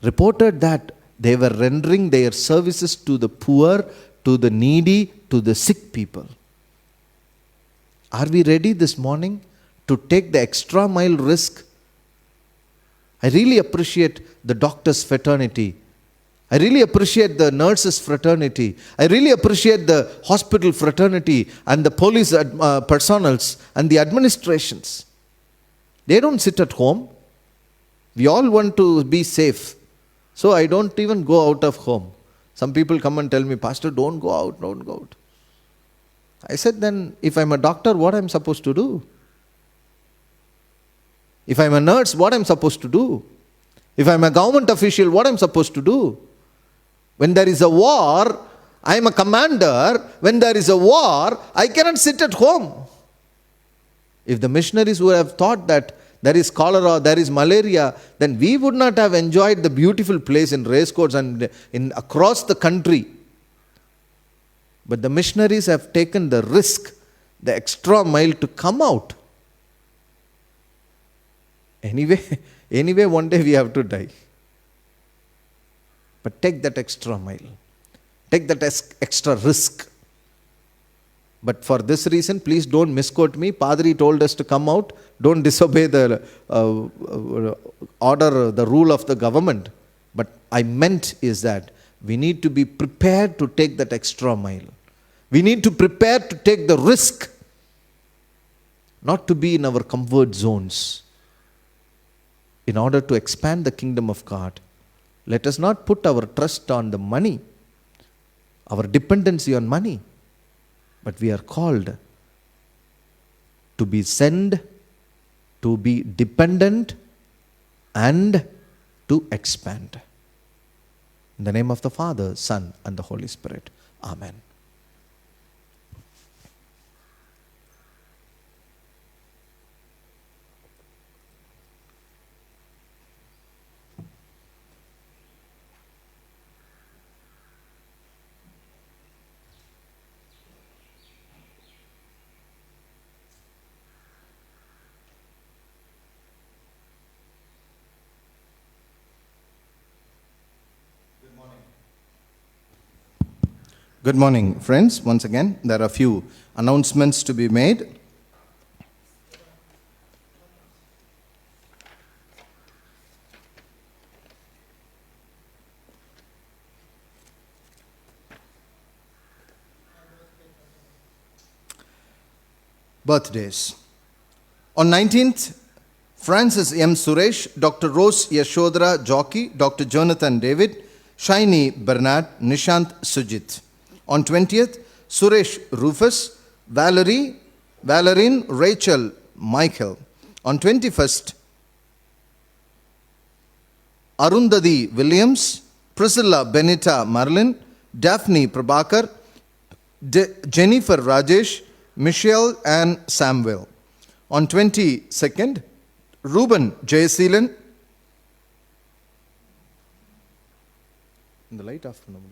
that They were rendering their services to the poor, to the needy, to the sick people. Are we ready this morning to take the extra mile risk? I really appreciate the doctors' fraternity. I really appreciate the nurses' fraternity. I really appreciate the hospital fraternity and the police personals and the administrations. They don't sit at home. We all want to be safe. So I don't even go out of home. Some people come and tell me, Pastor, don't go out, don't go out. I said, then if I'm a doctor, what I'm supposed to do? If I'm a nurse, what I'm supposed to do? If I'm a government official, what I'm supposed to do? When there is a war, I'm a commander. When there is a war, I cannot sit at home. If the missionaries would have thought that there is cholera, there is malaria, then we would not have enjoyed the beautiful place in racecourse and across the country. But the missionaries have taken the risk, the extra mile to come out. Anyway, one day we have to die. But take that extra mile. Take that extra risk. But for this reason, please don't misquote me. Padri told us to come out. Don't disobey the order, the rule of the government. But I meant is that we need to be prepared to take that extra mile. We need to prepare to take the risk. Not to be in our comfort zones. In order to expand the kingdom of God, let us not put our trust on the money, our dependency on money, but we are called to be sent, to be dependent, and to expand. In the name of the Father, Son, and the Holy Spirit. Amen. Good morning, friends. Once again, there are a few announcements to be made. Birthdays. On 19th, Francis M. Suresh, Dr. Rose Yashodhara Jockey, Dr. Jonathan David, Shiny Bernard, Nishant Sujit. On 20th, Suresh Rufus, Valorine Rachel Michael. On 21st, Arundhati Williams, Priscilla Benita Marlin, Daphne Prabhakar, Jennifer Rajesh, Michelle and Samuel. On 22nd, Reuben Jayaseelan. In the light afternoon.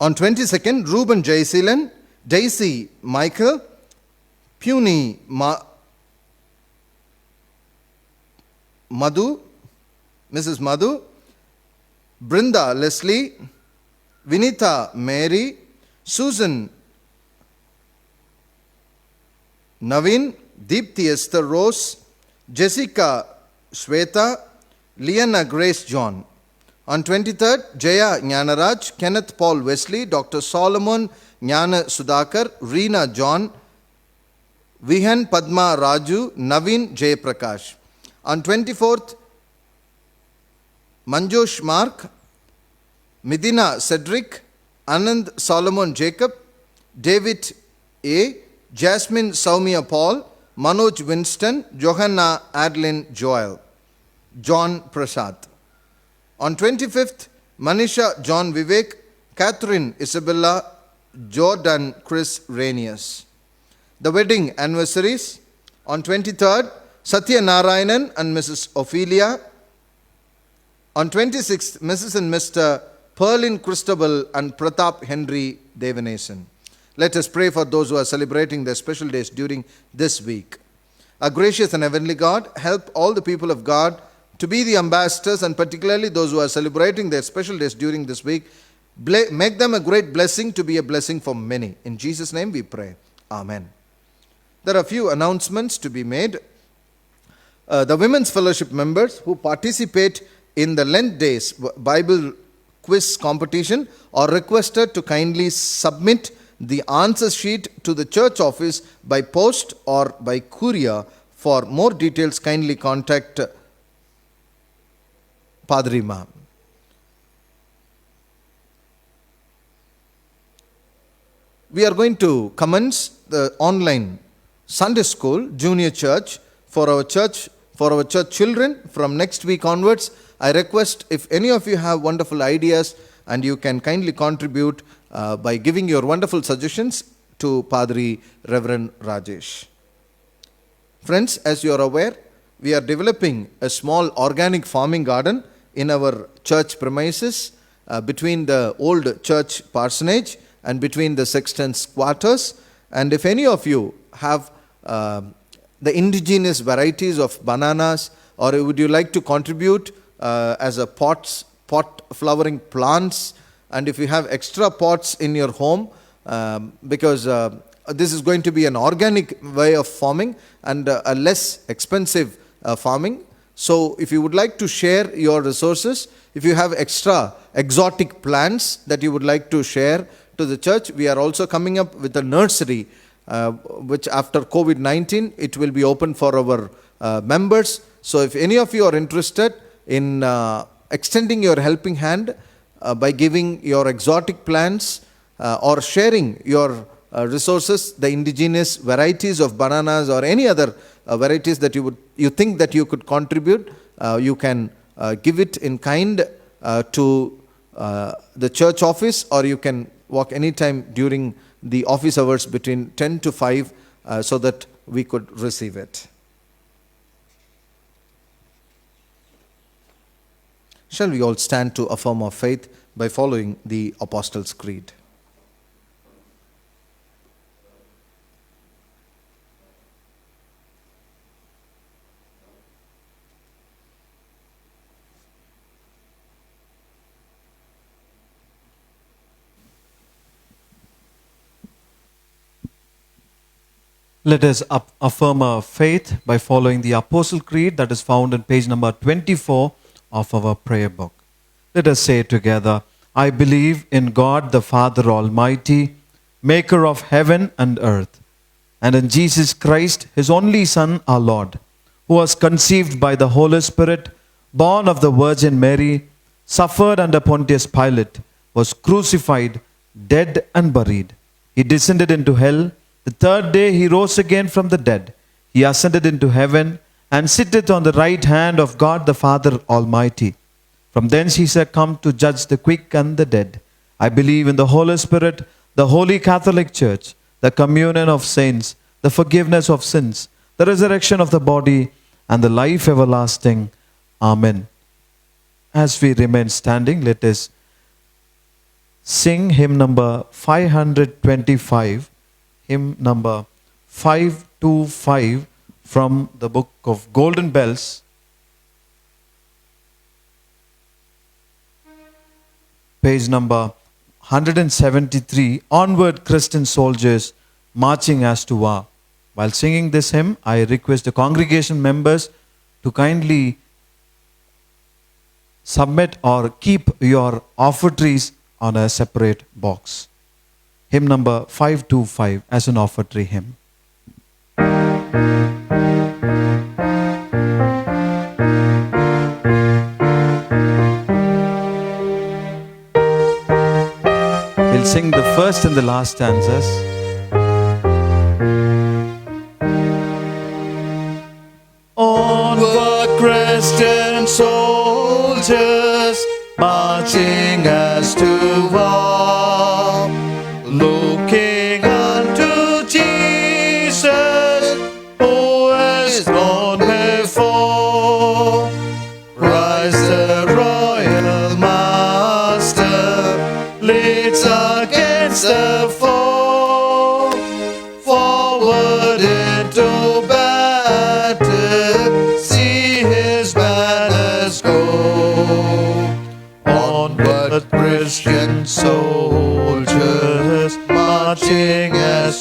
On 22nd, Reuben Jayaseelan, Daisy Michael, Puny Madhu, Mrs. Madhu, Brinda Leslie, Vinita Mary, Susan Naveen, Deepthi Esther Rose, Jessica Shweta, Liana Grace John. On 23rd, Jaya Jnanaraj, Kenneth Paul Wesley, Dr. Solomon Jnana Sudhakar, Reena John, Vihan Padma Raju, Naveen Jayaprakash. On 24th, Manjosh Mark, Medina Cedric, Anand Solomon Jacob, David A., Jasmine Saumya Paul, Manoj Winston, Johanna Adeline Joel, John Prasad. On 25th, Manisha John Vivek, Catherine Isabella, Jordan Chris Ranius. The wedding anniversaries. On 23rd, Satya Narayanan and Mrs. Ophelia. On 26th, Mrs. and Mr. Perlin Christabel and Pratap Henry Devanesan. Let us pray for those who are celebrating their special days during this week. Our gracious and heavenly God, help all the people of God to be the ambassadors, and particularly those who are celebrating their special days during this week. Make them a great blessing, to be a blessing for many. In Jesus' name we pray. Amen. There are a few announcements to be made. The Women's Fellowship members who participate in the Lent Days Bible quiz competition are requested to kindly submit the answer sheet to the church office by post or by courier. For more details, kindly contact Padri Ma'am. We are going to commence the online Sunday School Junior Church for our church children from next week onwards. I request, if any of you have wonderful ideas, and you can kindly contribute by giving your wonderful suggestions to Padri Reverend Rajesh. Friends, as you are aware, we are developing a small organic farming garden in our church premises between the old church parsonage and between the sexton's quarters. And if any of you have the indigenous varieties of bananas, or would you like to contribute as a pot flowering plants, and if you have extra pots in your home, because this is going to be an organic way of farming and a less expensive farming. So if you would like to share your resources, if you have extra exotic plants that you would like to share to the church, we are also coming up with a nursery which after COVID-19 it will be open for our members. So if any of you are interested in extending your helping hand by giving your exotic plants or sharing your resources, the indigenous varieties of bananas or any other varieties that you think that you could contribute, you can give it in kind to the church office, or you can walk anytime during the office hours between 10 to 5 so that we could receive it. Shall we all stand to affirm our faith by following the Apostles' Creed? Let us affirm our faith by following the Apostle Creed that is found in page number 24 of our prayer book. Let us say together, I believe in God the Father Almighty, maker of heaven and earth, and in Jesus Christ, his only Son, our Lord, who was conceived by the Holy Spirit, born of the Virgin Mary, suffered under Pontius Pilate, was crucified, dead and buried. He descended into hell. The third day he rose again from the dead. He ascended into heaven and sitteth on the right hand of God the Father Almighty. From thence he shall come to judge the quick and the dead. I believe in the Holy Spirit, the Holy Catholic Church, the communion of saints, the forgiveness of sins, the resurrection of the body, and the life everlasting. Amen. As we remain standing, let us sing hymn number 525. Hymn number 525 from the book of Golden Bells. Page number 173, Onward Christian Soldiers, Marching as to War. While singing this hymn, I request the congregation members to kindly submit or keep your offertories on a separate box. Hymn number 525 as an offertory hymn. We'll sing the first and the last stanzas. Onward, Christian soldiers, marching as to war, looking unto Jesus, who has gone before. Christ the royal master leads against the foe.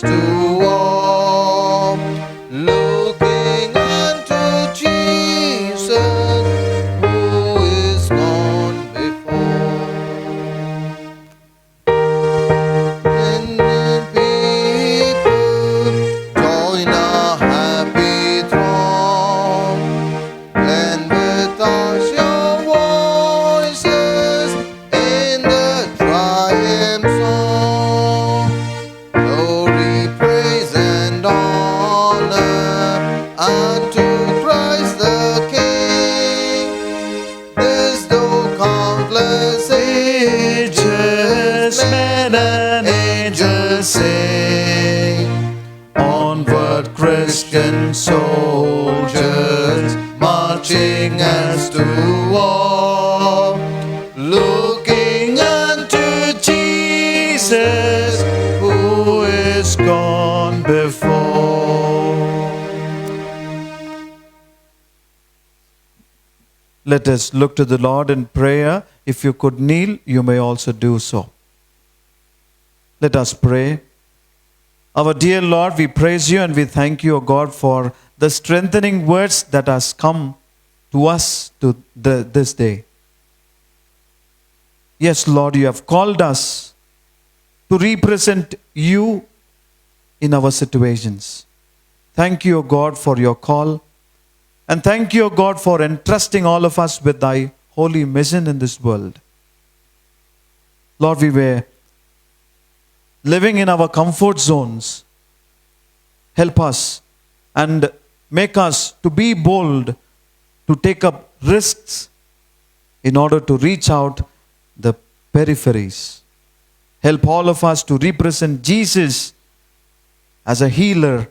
to walk, looking unto Jesus, who is gone before. And the people join a happy throng, blend with us your voices in the triumph song. Glory, praise, and honor unto Christ the King. This though countless ages, men and angels sing. Onward, Christian soldiers, marching as to war, looking unto Jesus, who is gone before. Let us look to the Lord in prayer. If you could kneel, you may also do so. Let us pray. Our dear Lord, we praise you and we thank you, O God, for the strengthening words that has come to us this day. Yes, Lord, you have called us to represent you in our situations. Thank you, O God, for your call. And thank you, O God, for entrusting all of us with thy holy mission in this world. Lord, we were living in our comfort zones. Help us and make us to be bold, to take up risks in order to reach out the peripheries. Help all of us to represent Jesus as a healer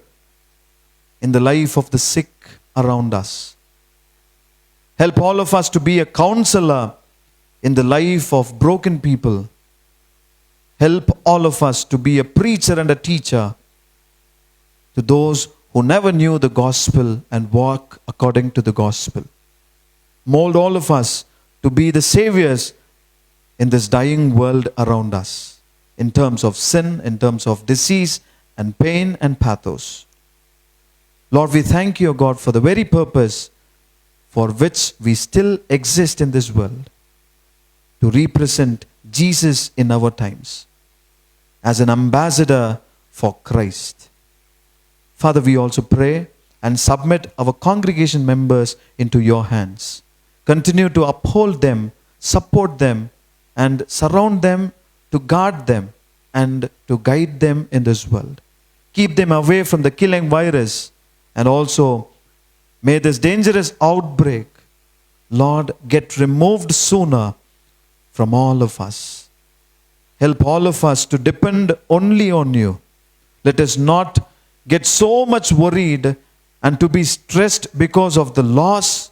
in the life of the sick around us. Help all of us to be a counselor in the life of broken people. Help all of us to be a preacher and a teacher to those who never knew the gospel and walk according to the gospel. Mold all of us to be the saviors in this dying world around us, in terms of sin, in terms of disease and pain and pathos. Lord, we thank you, O God, for the very purpose for which we still exist in this world, to represent Jesus in our times as an ambassador for Christ. Father, we also pray and submit our congregation members into your hands. Continue to uphold them, support them, and surround them, to guard them and to guide them in this world. Keep them away from the killing virus, and also may this dangerous outbreak, Lord, get removed sooner from all of us. Help all of us to depend only on you. Let us not get so much worried and to be stressed because of the loss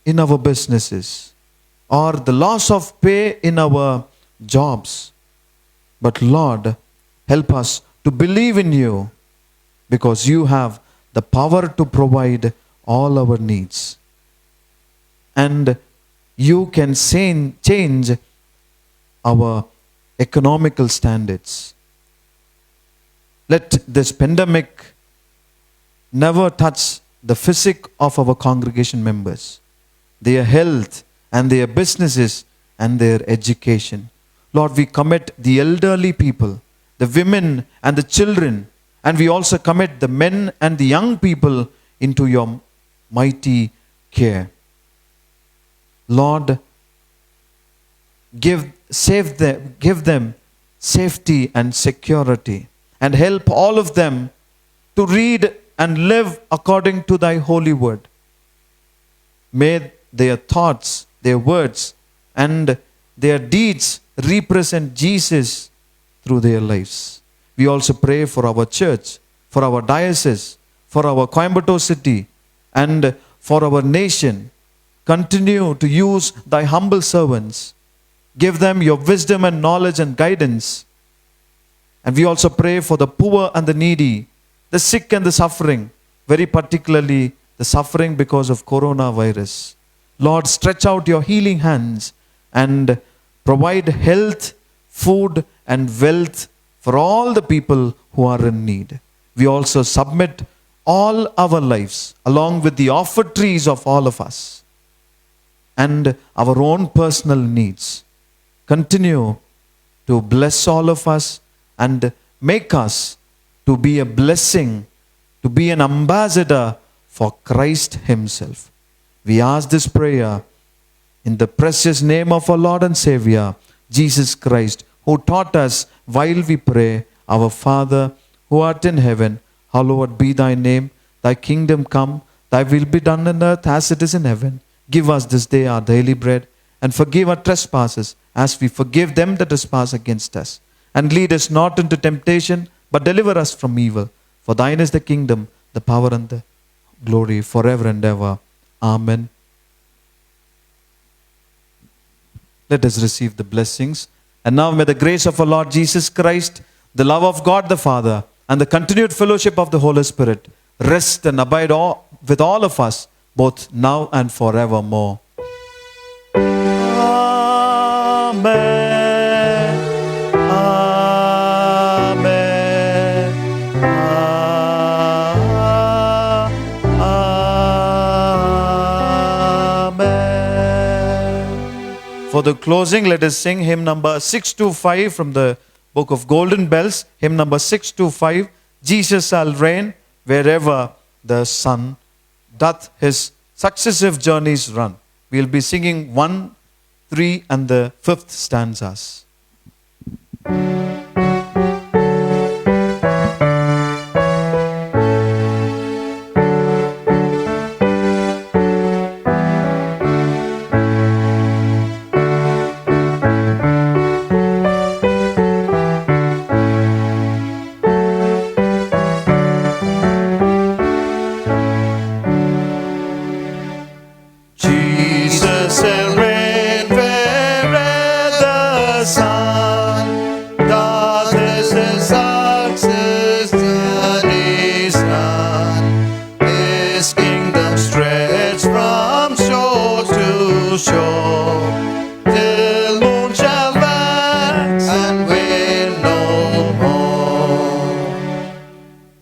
in our businesses or the loss of pay in our jobs. But Lord, help us to believe in you, because you have the power to provide all our needs. And you can change our economical standards. Let this pandemic never touch the physique of our congregation members, their health and their businesses and their education. Lord, we commit the elderly people, the women and the children, and we also commit the men and the young people into your mighty care. Lord, give them safety and security, and help all of them to read and live according to thy holy word. May their thoughts, their words, and their deeds represent Jesus through their lives. We also pray for our church, for our diocese, for our Coimbatore city, and for our nation. Continue to use thy humble servants. Give them your wisdom and knowledge and guidance. And we also pray for the poor and the needy, the sick and the suffering, very particularly the suffering because of coronavirus. Lord, stretch out your healing hands and provide health, food, and wealth for all the people who are in need. We also submit all our lives along with the offertories of all of us and our own personal needs. Continue to bless all of us and make us to be a blessing, to be an ambassador for Christ Himself. We ask this prayer in the precious name of our Lord and Savior, Jesus Christ, who taught us while we pray, Our Father, who art in heaven, hallowed be thy name. Thy kingdom come, thy will be done on earth as it is in heaven. Give us this day our daily bread, and forgive our trespasses, as we forgive them that trespass against us. And lead us not into temptation, but deliver us from evil. For thine is the kingdom, the power, and the glory forever and ever. Amen. Let us receive the blessings. And now may the grace of our Lord Jesus Christ, the love of God the Father, and the continued fellowship of the Holy Spirit rest and abide with all of us, both now and forevermore. Amen. Amen. Amen. For the closing, let us sing hymn number 625 from the book of Golden Bells, hymn number 625, Jesus shall reign wherever the sun doth his successive journeys run. We will be singing 1, 3 and the 5th stanzas. Jesus shall reign wherever the sun doth his successive journeys run. His kingdom stretch from shore to shore, till moon shall wax and wane no more.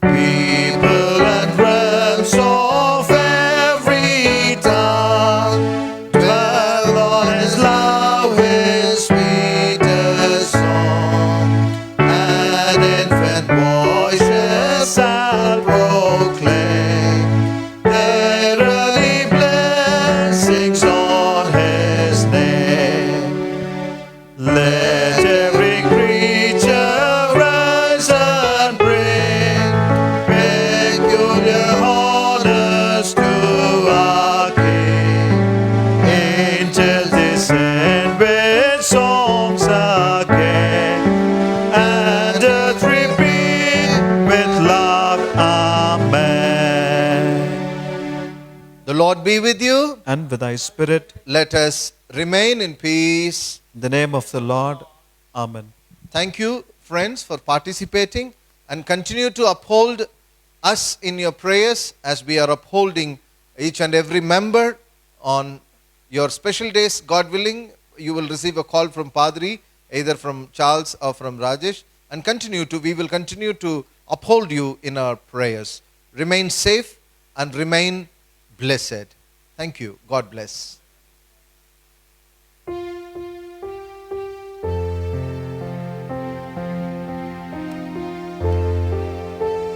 People and realms of every tongue dwell on his love with sweetest song, and infant voices shall proclaim their early blessings on his name. Let every creature rise and bring peculiar honors to our King. Angels descend with songs again, and earth repeat with love. Amen. The Lord be with you. And with thy spirit, Let us remain in peace. in the name of the Lord. Amen. Thank you, friends, for participating, and continue to uphold us in your prayers as we are upholding each and every member on your special days. God willing, you will receive a call from Padri, either from Charles or from Rajesh, and we will continue to uphold you in our prayers. Remain safe and remain blessed. Thank you. God bless.